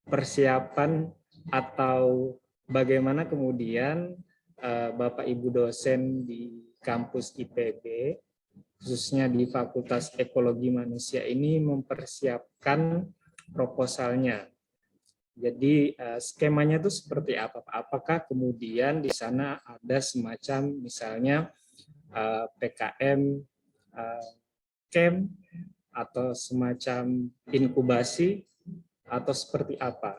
persiapan atau bagaimana kemudian Bapak Ibu dosen di kampus IPB khususnya di Fakultas Ekologi Manusia ini mempersiapkan proposalnya. Jadi skemanya itu seperti apa? Apakah kemudian di sana ada semacam misalnya PKM, camp atau semacam inkubasi atau seperti apa?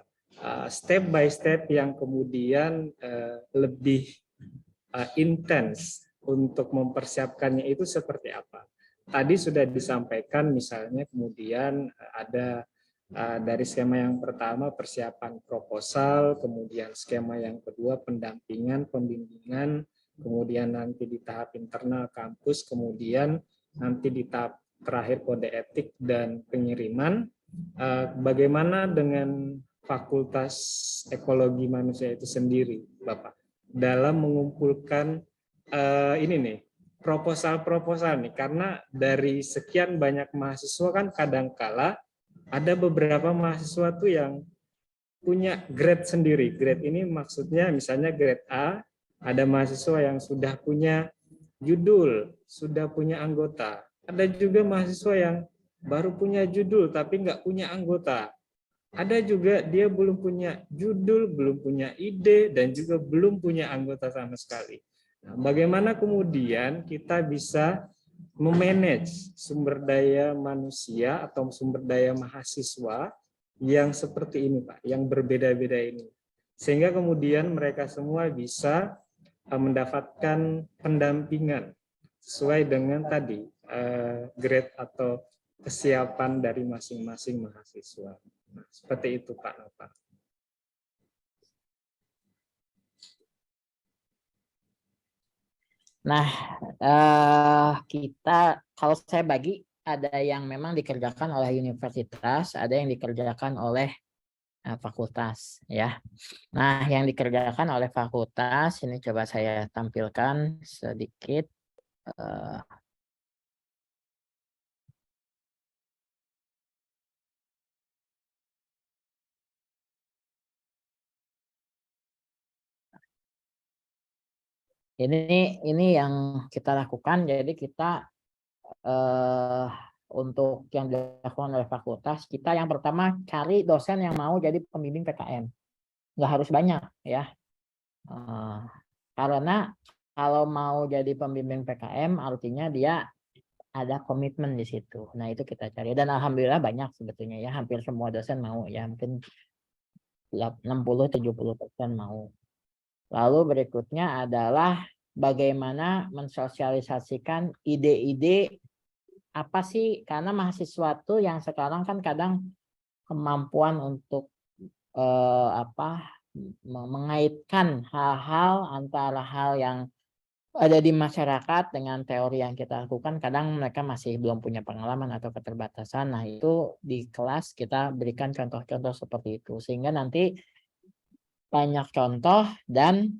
Step by step yang kemudian lebih intens untuk mempersiapkannya itu seperti apa? Tadi sudah disampaikan misalnya kemudian ada dari skema yang pertama persiapan proposal, kemudian skema yang kedua pendampingan, pembimbingan, kemudian nanti di tahap internal kampus, kemudian nanti di tahap terakhir kode etik dan pengiriman. Bagaimana dengan Fakultas Ekologi Manusia itu sendiri, Bapak, dalam mengumpulkan ini nih proposal-proposal nih, karena dari sekian banyak mahasiswa kan kadangkala ada beberapa mahasiswa tuh yang punya grade sendiri. Grade ini maksudnya misalnya grade A, ada mahasiswa yang sudah punya judul, sudah punya anggota. Ada juga mahasiswa yang baru punya judul tapi nggak punya anggota. Ada juga dia belum punya judul, belum punya ide, dan juga belum punya anggota sama sekali. Nah, bagaimana kemudian kita bisa memanage sumber daya manusia atau sumber daya mahasiswa yang seperti ini, Pak, yang berbeda-beda ini. Sehingga kemudian mereka semua bisa mendapatkan pendampingan sesuai dengan tadi grade atau kesiapan dari masing-masing mahasiswa. Nah, seperti itu Pak Nova. Nah, kita kalau saya bagi ada yang memang dikerjakan oleh universitas, ada yang dikerjakan oleh fakultas ya. Nah, yang dikerjakan oleh fakultas ini coba saya tampilkan sedikit. Ini yang kita lakukan. Jadi kita untuk yang dilakukan oleh fakultas, kita yang pertama cari dosen yang mau jadi pembimbing PKM. Nggak harus banyak ya. Karena kalau mau jadi pembimbing PKM artinya dia ada komitmen di situ. Nah, itu kita cari dan alhamdulillah banyak sebetulnya ya, hampir semua dosen mau ya, mungkin 60-70% mau. Lalu berikutnya adalah bagaimana mensosialisasikan ide-ide apa sih, karena mahasiswa tuh yang sekarang kan kadang kemampuan untuk mengaitkan hal-hal antara hal yang ada di masyarakat dengan teori yang kita lakukan, kadang mereka masih belum punya pengalaman atau keterbatasan. Nah, itu di kelas kita berikan contoh-contoh seperti itu sehingga nanti banyak contoh dan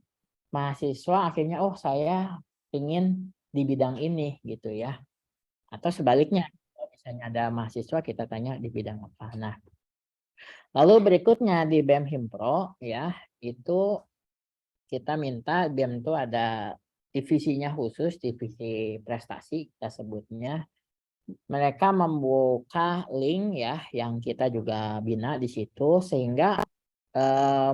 mahasiswa akhirnya oh saya ingin di bidang ini gitu ya. Atau sebaliknya, kalau misalnya ada mahasiswa kita tanya di bidang apa. Nah, lalu berikutnya di BEM Himpro ya, itu kita minta BEM itu ada divisinya khusus, divisi prestasi kita sebutnya. Mereka membuka link ya yang kita juga bina di situ sehingga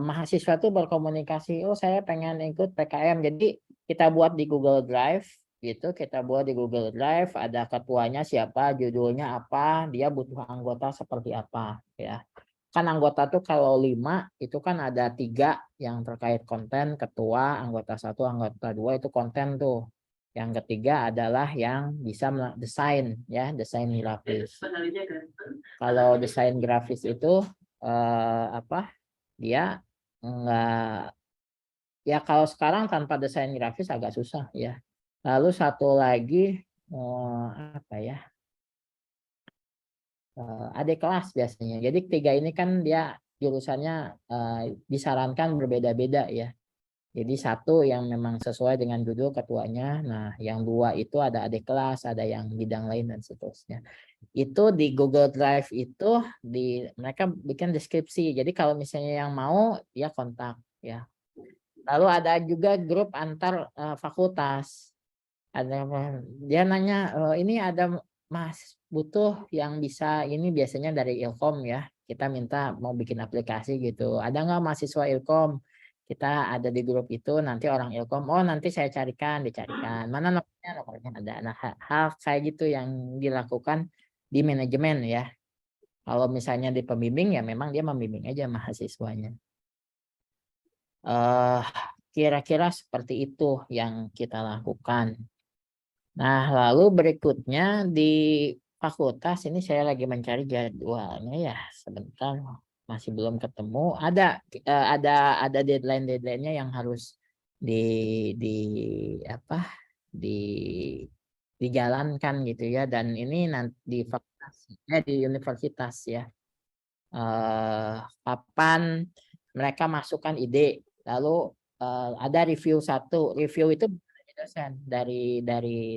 mahasiswa tuh berkomunikasi, oh saya pengen ikut PKM, jadi kita buat di Google Drive gitu, kita buat di Google Drive, ada ketuanya siapa, judulnya apa, dia butuh anggota seperti apa ya. Kan anggota tuh kalau 5 itu kan ada 3 yang terkait konten, ketua, anggota 1, anggota 2 itu konten tuh. Yang ketiga adalah yang bisa desain ya, desain grafis. Kalau desain grafis itu dia enggak ya, kalau sekarang tanpa desain grafis agak susah ya. Lalu satu lagi apa ya, adik kelas biasanya. Jadi 3 ini kan dia jurusannya disarankan berbeda-beda ya. Jadi 1 yang memang sesuai dengan judul ketuanya. Nah, yang 2 itu ada adik kelas, ada yang bidang lain dan seterusnya. Itu di Google Drive itu mereka bikin deskripsi. Jadi kalau misalnya yang mau dia kontak ya. Lalu ada juga grup antar fakultas. Ada dia nanya ini ada Mas butuh yang bisa ini, biasanya dari Ilkom ya. Kita minta mau bikin aplikasi gitu. Ada nggak mahasiswa Ilkom? Kita ada di grup itu, nanti orang Ilkom, oh nanti saya dicarikan. Mana nomornya ada. Nah, hal kayak gitu yang dilakukan di manajemen ya. Kalau misalnya di pembimbing ya memang dia membimbing aja mahasiswanya. Kira-kira seperti itu yang kita lakukan. Nah, lalu berikutnya di fakultas ini saya lagi mencari jadwalnya ya, sebentar masih belum ketemu. Ada deadline-nya yang harus dijalankan gitu ya, dan ini nanti di fakultas di universitas ya. Kapan mereka masukkan ide, lalu ada review 1, review itu dosen dari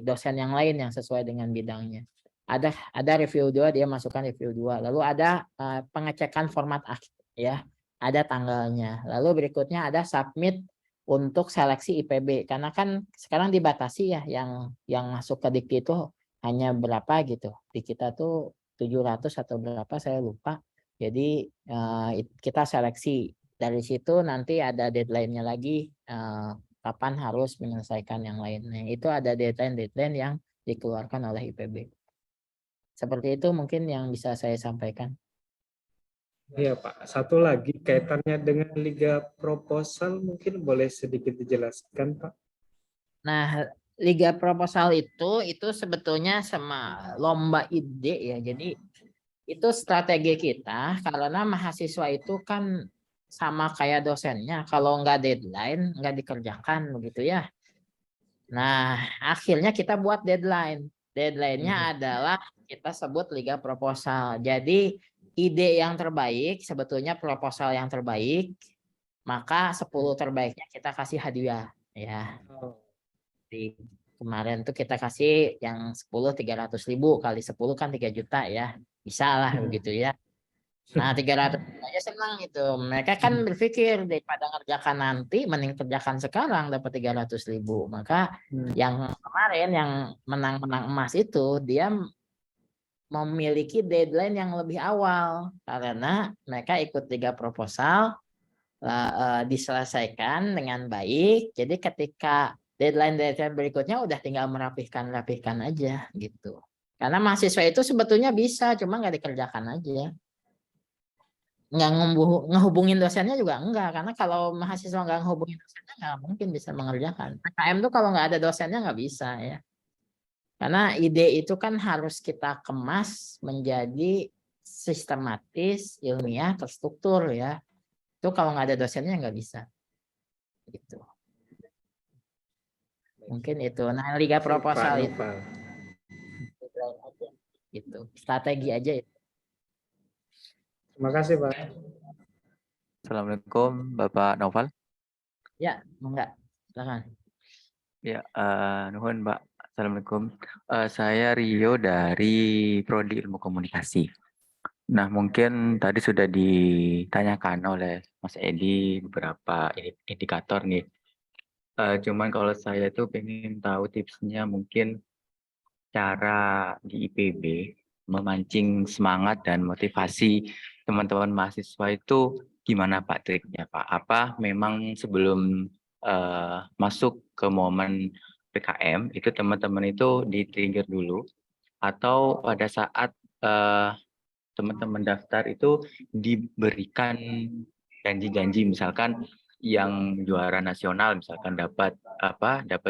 dosen yang lain yang sesuai dengan bidangnya. Ada review 2, dia masukkan review 2. Lalu ada pengecekan format akhir ya, ada tanggalnya. Lalu berikutnya ada submit untuk seleksi IPB, karena kan sekarang dibatasi ya yang masuk ke Dikti itu hanya berapa gitu. Di kita tuh 700 atau berapa saya lupa. Jadi kita seleksi dari situ, nanti ada deadline-nya lagi kapan harus menyelesaikan yang lainnya. Itu ada deadline yang dikeluarkan oleh IPB. Seperti itu mungkin yang bisa saya sampaikan. Iya Pak, satu lagi kaitannya dengan Liga Proposal mungkin boleh sedikit dijelaskan Pak? Nah, Liga Proposal itu sebetulnya sama lomba ide ya. Jadi itu strategi kita karena mahasiswa itu kan sama kayak dosennya. Kalau nggak deadline, nggak dikerjakan begitu ya. Nah, akhirnya kita buat deadline. Deadline-nya adalah kita sebut Liga Proposal. Jadi ide yang terbaik, sebetulnya proposal yang terbaik, maka 10 terbaiknya kita kasih hadiah ya. Di kemarin tuh kita kasih yang 10 300.000 kali 10 kan 3 juta ya. Bisa lah begitu ya. Nah 300 aja senang itu. Mereka kan berpikir daripada ngerjakan nanti mending kerjakan sekarang dapat 300.000. Maka yang kemarin yang menang-menang emas itu dia memiliki deadline yang lebih awal karena mereka ikut 3 proposal diselesaikan dengan baik. Jadi ketika deadline berikutnya udah tinggal rapihkan aja gitu. Karena mahasiswa itu sebetulnya bisa, cuma nggak dikerjakan aja. Nggak ngehubungin dosennya juga enggak, karena kalau mahasiswa nggak ngehubungin dosennya nggak mungkin bisa mengerjakan. PKM tuh kalau nggak ada dosennya nggak bisa ya. Karena ide itu kan harus kita kemas menjadi sistematis, ilmiah, terstruktur ya. Itu kalau nggak ada dosennya nggak bisa. Gitu. Mungkin itu. Nah, Liga Proposal itu gitu. Strategi aja itu. Terima kasih Pak. Assalamualaikum Bapak Noval. Ya, enggak. Silakan. Ya, nuhun Mbak. Assalamualaikum. Saya Rio dari Prodi Ilmu Komunikasi. Nah, mungkin tadi sudah ditanyakan oleh Mas Edi beberapa indikator nih. Cuman kalau saya tuh pengen tahu tipsnya mungkin cara di IPB memancing semangat dan motivasi teman-teman mahasiswa itu gimana Pak triknya Pak? Apa memang sebelum masuk ke momen PKM itu teman-teman itu di-trigger dulu atau pada saat teman-teman daftar itu diberikan janji-janji misalkan yang juara nasional misalkan dapat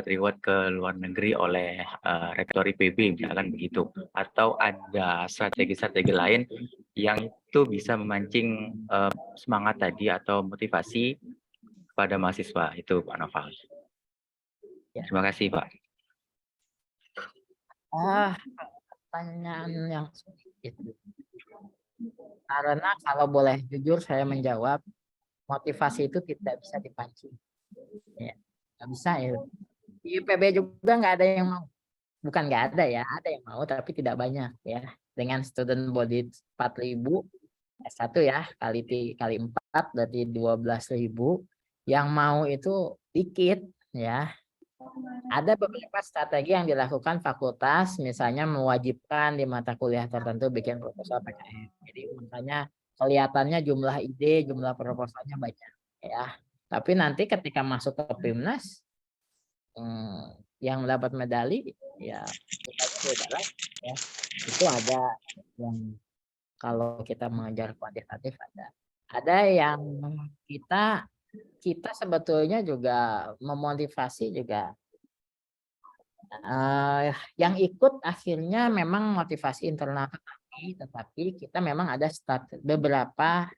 reward ke luar negeri oleh rektor IPB misalkan begitu, atau ada strategi-strategi lain yang itu bisa memancing semangat tadi atau motivasi pada mahasiswa itu Pak Noval. Ya. Terima kasih Pak. Pertanyaan yang sulit. Karena kalau boleh jujur saya menjawab, motivasi itu tidak bisa dipancing. Ya, nggak bisa ya. Di IPB juga nggak ada yang mau. Bukan nggak ada ya, ada yang mau tapi tidak banyak ya. Dengan student body 4.000 S1 ya, kali 4 berarti 12.000. Yang mau itu dikit ya. Ada beberapa strategi yang dilakukan fakultas, misalnya mewajibkan di mata kuliah tertentu bikin proposal PKM. Jadi makanya kelihatannya jumlah ide, jumlah proposalnya banyak ya. Tapi nanti ketika masuk ke PIMNAS yang mendapat medali ya beda lah ya. Itu ada yang kalau kita mengejar kuantitatif ada yang kita sebetulnya juga memotivasi juga yang ikut akhirnya memang motivasi internal, tetapi kita memang ada beberapa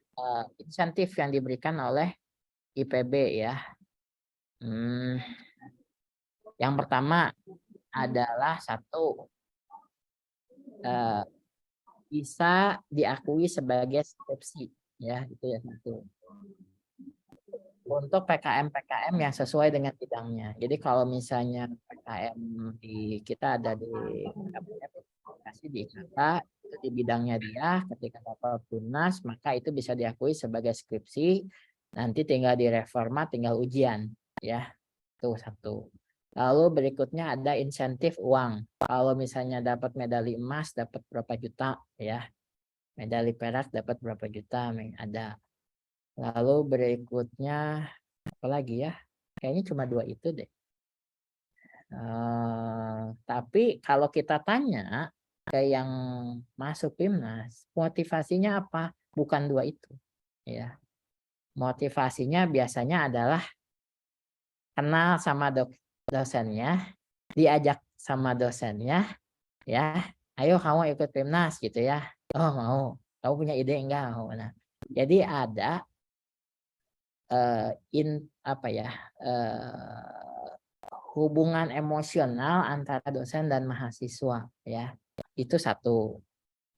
insentif yang diberikan oleh IPB ya. Yang pertama adalah satu, bisa diakui sebagai skripsi ya, itu ya satu. Untuk PKM yang sesuai dengan bidangnya. Jadi kalau misalnya PKM kita ada di aplikasi di IKTA, itu di bidangnya dia, ketika dapat tunas maka itu bisa diakui sebagai skripsi, nanti tinggal direformat, tinggal ujian ya. Itu satu. Lalu berikutnya ada insentif uang. Kalau misalnya dapat medali emas dapat berapa juta ya. Medali perak dapat berapa juta ada. Lalu berikutnya apa lagi ya? Kayaknya cuma 2 itu deh. Tapi kalau kita tanya ke yang masuk PIMNAS, motivasinya apa? Bukan 2 itu. Ya. Motivasinya biasanya adalah kenal sama dosennya, diajak sama dosennya, ya, ayo kamu ikut PIMNAS gitu ya. Oh mau, kamu punya ide enggak? Nah, jadi ada hubungan emosional antara dosen dan mahasiswa ya. Itu satu.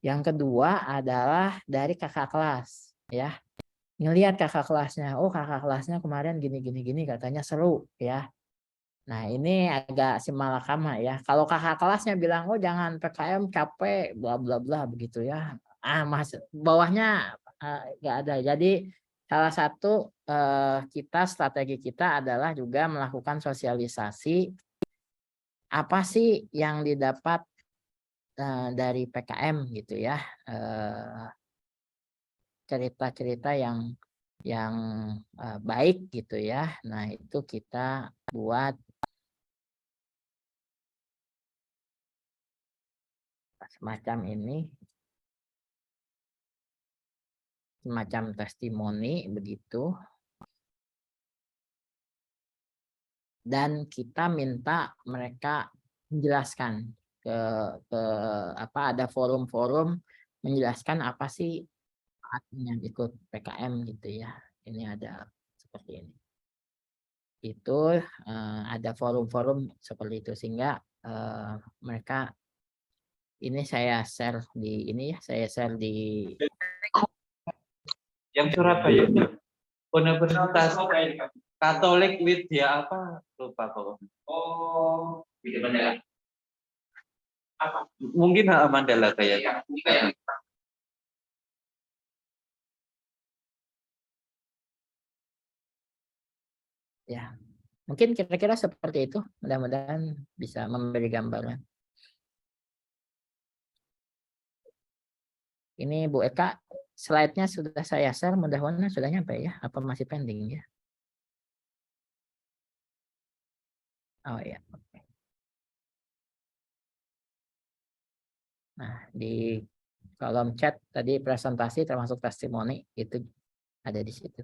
Yang kedua adalah dari kakak kelas ya. Ngelihat kakak kelasnya, oh kakak kelasnya kemarin gini katanya seru ya. Nah ini agak simalakama ya. Kalau kakak kelasnya bilang, oh jangan PKM capek, bla bla bla begitu ya. Mas bawahnya nggak ada. Jadi salah satu strategi kita adalah juga melakukan sosialisasi apa sih yang didapat dari PKM gitu ya. Cerita-cerita yang baik gitu ya. Nah itu kita buat semacam ini, semacam testimoni begitu. Dan kita minta mereka menjelaskan ke ada forum-forum menjelaskan apa sih artinya ikut PKM gitu ya. Ini ada seperti ini. Itu ada forum-forum seperti itu sehingga mereka ini saya share di ini ya, saya share di Yang Surabaya Universitas Katolik Widya apa lupa kok. Oh, Widya Mandala. Apa? Mungkin Mandala kayaknya. ya. Mungkin kira-kira seperti itu. Mudah-mudahan bisa memberi gambaran. Ini Bu Eka, slide-nya sudah saya share, mudah-mudahan sudah nyampe ya, apa masih pending ya? Oh ya. Nah, di kolom chat tadi presentasi termasuk testimoni itu ada di situ.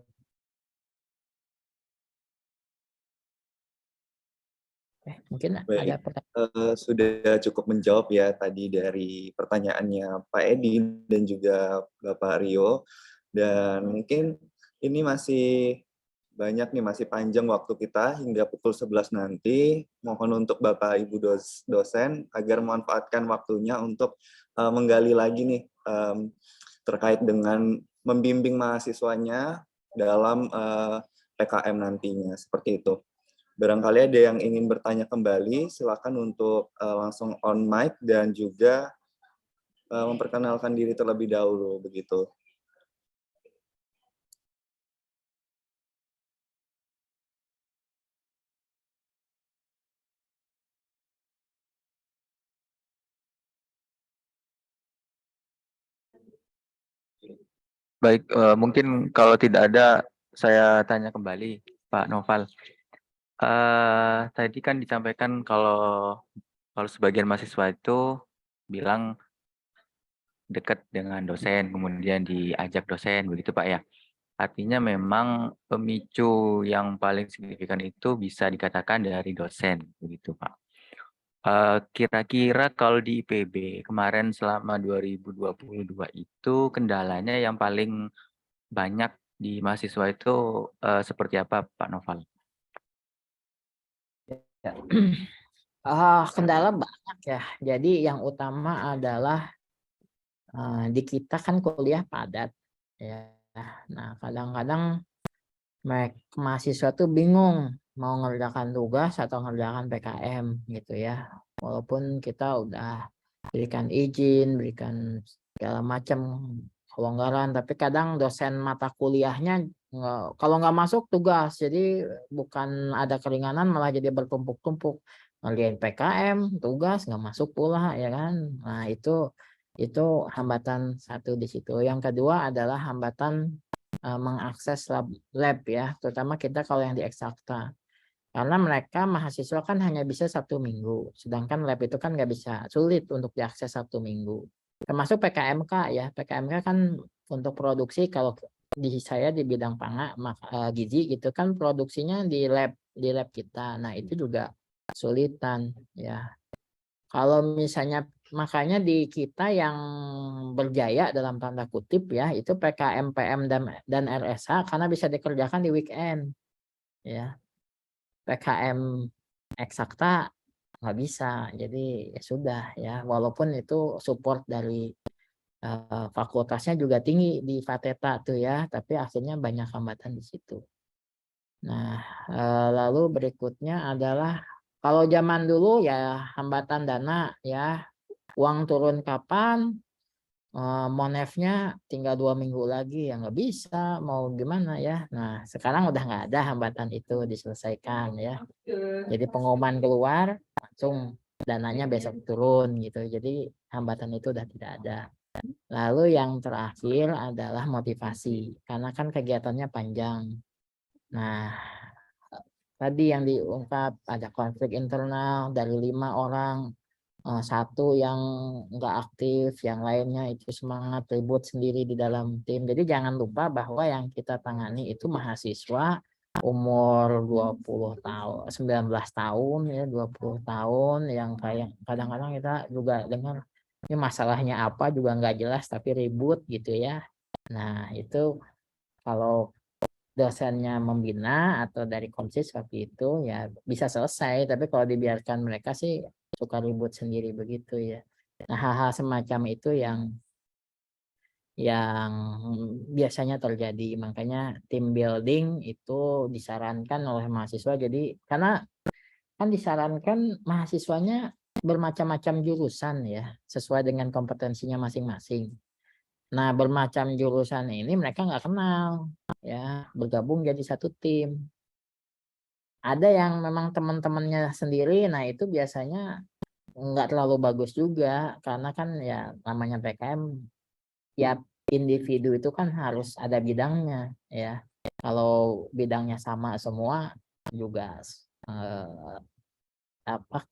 Mungkin ada pertanyaan. Sudah cukup menjawab ya tadi dari pertanyaannya Pak Edi dan juga Bapak Rio. Dan mungkin ini masih banyak nih, masih panjang waktu kita hingga pukul 11 nanti. Mohon untuk Bapak Ibu dosen agar memanfaatkan waktunya untuk menggali lagi nih terkait dengan membimbing mahasiswanya dalam PKM nantinya, seperti itu. Barangkali ada yang ingin bertanya kembali, silakan untuk langsung on mic dan juga memperkenalkan diri terlebih dahulu, begitu. Baik, mungkin kalau tidak ada, saya tanya kembali, Pak Noval. Tadi kan disampaikan kalau sebagian mahasiswa itu bilang dekat dengan dosen, kemudian diajak dosen, begitu Pak ya. Artinya memang pemicu yang paling signifikan itu bisa dikatakan dari dosen, begitu Pak. Kira-kira kalau di IPB kemarin selama 2022 itu kendalanya yang paling banyak di mahasiswa itu seperti apa Pak Noval? Ya. Kendala banyak ya. Jadi yang utama adalah di kita kan kuliah padat ya. Nah kadang-kadang mahasiswa tuh bingung mau ngerjakan tugas atau ngerjakan PKM gitu ya. Walaupun kita udah berikan izin, berikan segala macam kelonggaran, tapi kadang dosen mata kuliahnya kalau nggak masuk tugas, jadi bukan ada keringanan malah jadi bertumpuk-tumpuk, ngerjain PKM tugas nggak masuk pula ya kan. Nah itu hambatan satu di situ. Yang kedua adalah hambatan mengakses lab ya, terutama kita kalau yang di eksakta. Karena mereka mahasiswa kan hanya bisa 1 minggu, sedangkan lab itu kan nggak bisa, sulit untuk diakses 1 minggu. Termasuk PKMK ya, PKMK kan untuk produksi kalau di saya di bidang gizi gitu kan produksinya di lab kita. Nah itu juga kesulitan ya. Kalau misalnya makanya di kita yang berjaya dalam tanda kutip ya itu PKM, PM dan RSH karena bisa dikerjakan di weekend ya. PKM eksakta nggak bisa, jadi ya sudah ya walaupun itu support dari fakultasnya juga tinggi di Fateta tuh ya, tapi akhirnya banyak hambatan di situ. Nah lalu berikutnya adalah kalau zaman dulu ya hambatan dana ya, uang turun kapan, monefnya tinggal 2 minggu lagi ya nggak bisa, mau gimana ya. Nah sekarang udah nggak ada hambatan itu, diselesaikan ya. Jadi pengumuman keluar langsung dananya besok turun gitu, jadi hambatan itu udah tidak ada. Lalu yang terakhir adalah motivasi, karena kan kegiatannya panjang. Nah tadi yang diungkap ada konflik internal dari 5 orang, 1 yang nggak aktif, yang lainnya itu semangat ribut sendiri di dalam tim. Jadi jangan lupa bahwa yang kita tangani itu mahasiswa umur 20 tahun, 19 tahun ya, 20 tahun yang kayak kadang-kadang kita juga dengar ini masalahnya apa juga nggak jelas tapi ribut gitu ya. Nah itu kalau dosennya membina atau dari komsis seperti itu ya bisa selesai, tapi kalau dibiarkan mereka sih suka ribut sendiri begitu ya. Nah hal-hal semacam itu yang biasanya terjadi, makanya team building itu disarankan oleh mahasiswa. Jadi karena kan disarankan mahasiswanya bermacam-macam jurusan ya sesuai dengan kompetensinya masing-masing. Nah bermacam jurusan ini mereka nggak kenal ya, bergabung jadi satu tim. Ada yang memang teman-temannya sendiri, nah itu biasanya nggak terlalu bagus juga karena kan ya namanya PKM ya, individu itu kan harus ada bidangnya ya. Kalau bidangnya sama semua juga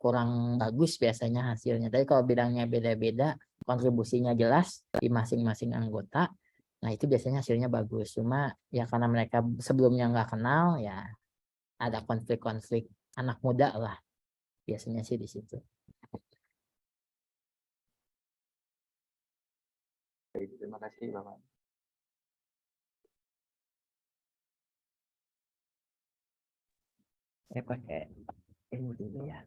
kurang bagus biasanya hasilnya. Tapi kalau bidangnya beda-beda, kontribusinya jelas di masing-masing anggota, nah itu biasanya hasilnya bagus. Cuma ya karena mereka sebelumnya nggak kenal ya ada konflik-konflik anak muda lah biasanya sih di situ. Baik, terima kasih Bapak. Saya pakai ini dulu ya.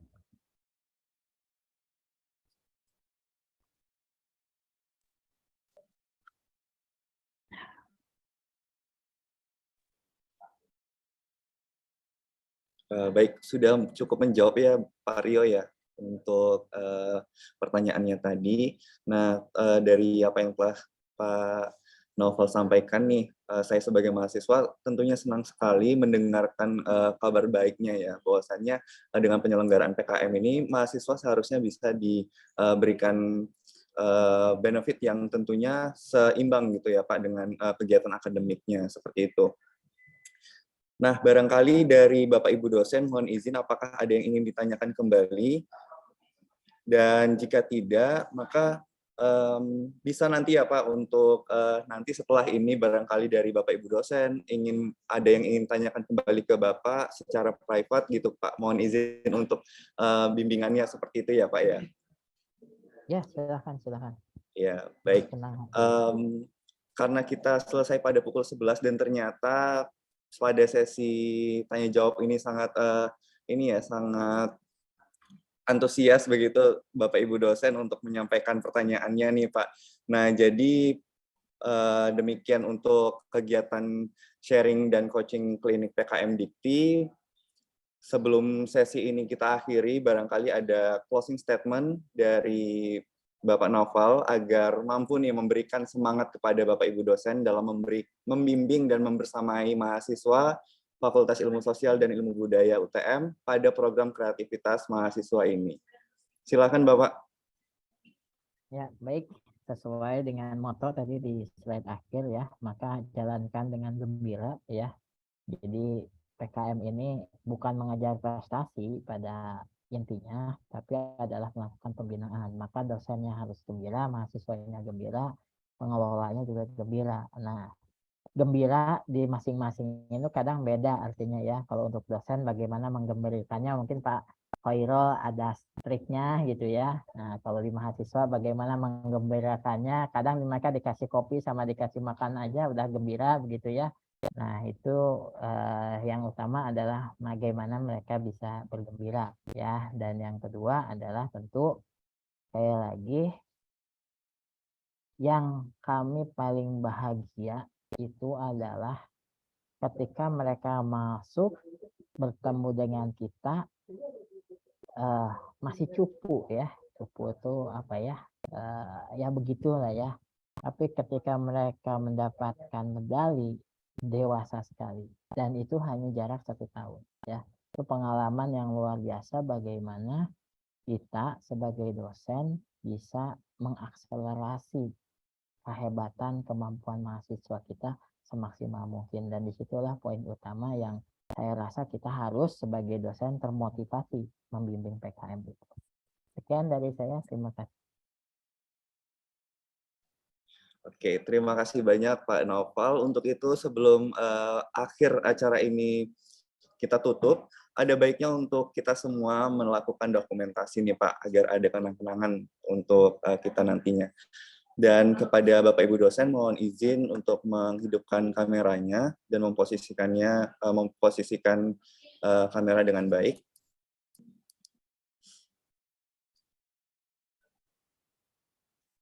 Baik, sudah cukup menjawab ya Pak Rio ya untuk pertanyaannya tadi. Nah, dari apa yang telah Pak Novel sampaikan nih, saya sebagai mahasiswa tentunya senang sekali mendengarkan kabar baiknya ya, bahwasannya dengan penyelenggaraan PKM ini mahasiswa seharusnya bisa diberikan benefit yang tentunya seimbang gitu ya Pak dengan kegiatan akademiknya seperti itu. Nah, barangkali dari Bapak Ibu dosen, mohon izin apakah ada yang ingin ditanyakan kembali? Dan jika tidak, maka bisa nanti ya Pak untuk nanti setelah ini barangkali dari Bapak Ibu dosen ada yang ingin tanyakan kembali ke Bapak secara private gitu Pak. Mohon izin untuk bimbingannya seperti itu ya Pak ya. Ya, silakan. Ya, baik. Karena kita selesai pada pukul 11 dan ternyata pada sesi tanya jawab ini sangat sangat antusias begitu Bapak Ibu dosen untuk menyampaikan pertanyaannya nih Pak. Nah, jadi demikian untuk kegiatan sharing dan coaching klinik PKM Dikti. Sebelum sesi ini kita akhiri, barangkali ada closing statement dari Bapak Naufal agar mampu nih memberikan semangat kepada Bapak Ibu dosen dalam membimbing dan membersamai mahasiswa Fakultas Ilmu Sosial dan Ilmu Budaya UTM pada program kreativitas mahasiswa ini. Silakan Bapak. Ya, baik. Sesuai dengan moto tadi di slide akhir ya, maka jalankan dengan gembira ya. Jadi PKM ini bukan mengejar prestasi pada intinya, tapi adalah melakukan pembinaan. Maka dosennya harus gembira, mahasiswanya gembira, pengelolanya juga gembira. Nah, gembira di masing-masing itu kadang beda artinya ya. Kalau untuk dosen bagaimana menggembirakannya, mungkin Pak Khairul ada triknya gitu ya. Nah, kalau di mahasiswa bagaimana menggembirakannya, kadang mereka dikasih kopi sama dikasih makan aja udah gembira begitu ya. Nah, itu yang utama adalah bagaimana mereka bisa bergembira ya. Dan yang kedua adalah tentu sekali lagi yang kami paling bahagia itu adalah ketika mereka masuk bertemu dengan kita masih cupu ya. Cupu itu apa ya? Ya begitulah ya. Tapi ketika mereka mendapatkan medali, dewasa sekali. Dan itu hanya jarak 1 tahun ya. Itu pengalaman yang luar biasa bagaimana kita sebagai dosen bisa mengakselerasi kehebatan kemampuan mahasiswa kita semaksimal mungkin. Dan disitulah poin utama yang saya rasa kita harus sebagai dosen termotivasi membimbing PKM itu. Sekian dari saya, terima kasih. Oke, terima kasih banyak Pak Naufal. Untuk itu sebelum akhir acara ini kita tutup, ada baiknya untuk kita semua melakukan dokumentasi nih Pak, agar ada kenang-kenangan untuk kita nantinya. Dan kepada Bapak Ibu dosen mohon izin untuk menghidupkan kameranya dan memposisikan kamera dengan baik.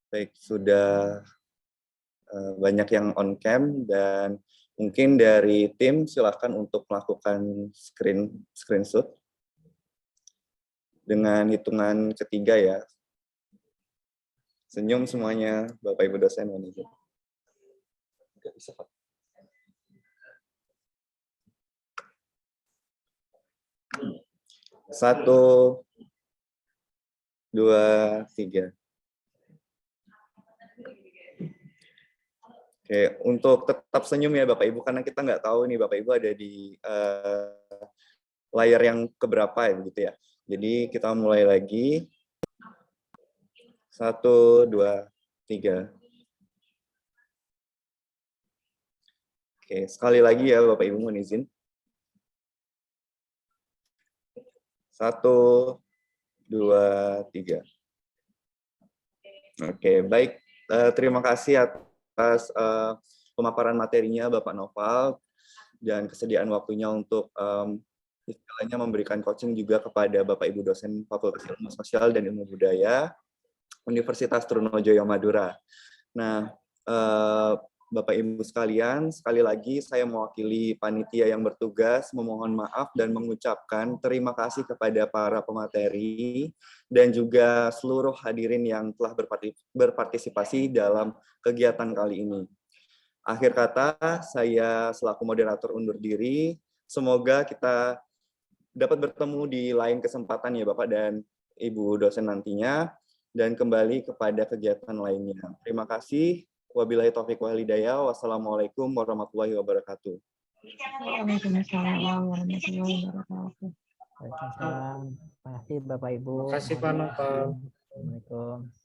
Baik, sudah banyak yang on cam dan mungkin dari tim silakan untuk melakukan screenshot dengan hitungan ketiga ya. Senyum semuanya, Bapak Ibu dosen. Nggak bisa, Pak. 1, 2, 3. Oke, untuk tetap senyum ya Bapak Ibu, karena kita nggak tahu nih Bapak Ibu ada di layar yang keberapa ya begitu ya. Jadi kita mulai lagi. 1, 2, 3. Oke, sekali lagi ya Bapak Ibu mohon izin. 1, 2, 3. Oke, baik. Terima kasih atas pemaparan materinya Bapak Naufal dan kesediaan waktunya untuk istilahnya memberikan coaching juga kepada Bapak Ibu dosen Fakultas Ilmu Sosial dan Ilmu Budaya Universitas Trunojoyo Madura. Nah, Bapak Ibu sekalian, sekali lagi saya mewakili panitia yang bertugas memohon maaf dan mengucapkan terima kasih kepada para pemateri dan juga seluruh hadirin yang telah berpartisipasi dalam kegiatan kali ini. Akhir kata, saya selaku moderator undur diri. Semoga kita dapat bertemu di lain kesempatan ya Bapak dan Ibu dosen nantinya, dan kembali kepada kegiatan lainnya. Terima kasih. Wabillahi taufiq wal hidayah. Wassalamualaikum warahmatullahi wabarakatuh. Waalaikumsalam warahmatullahi wabarakatuh. Waalaikumsalam. Terima kasih Bapak Ibu. Terima kasih Pak Naufal. Assalamualaikum.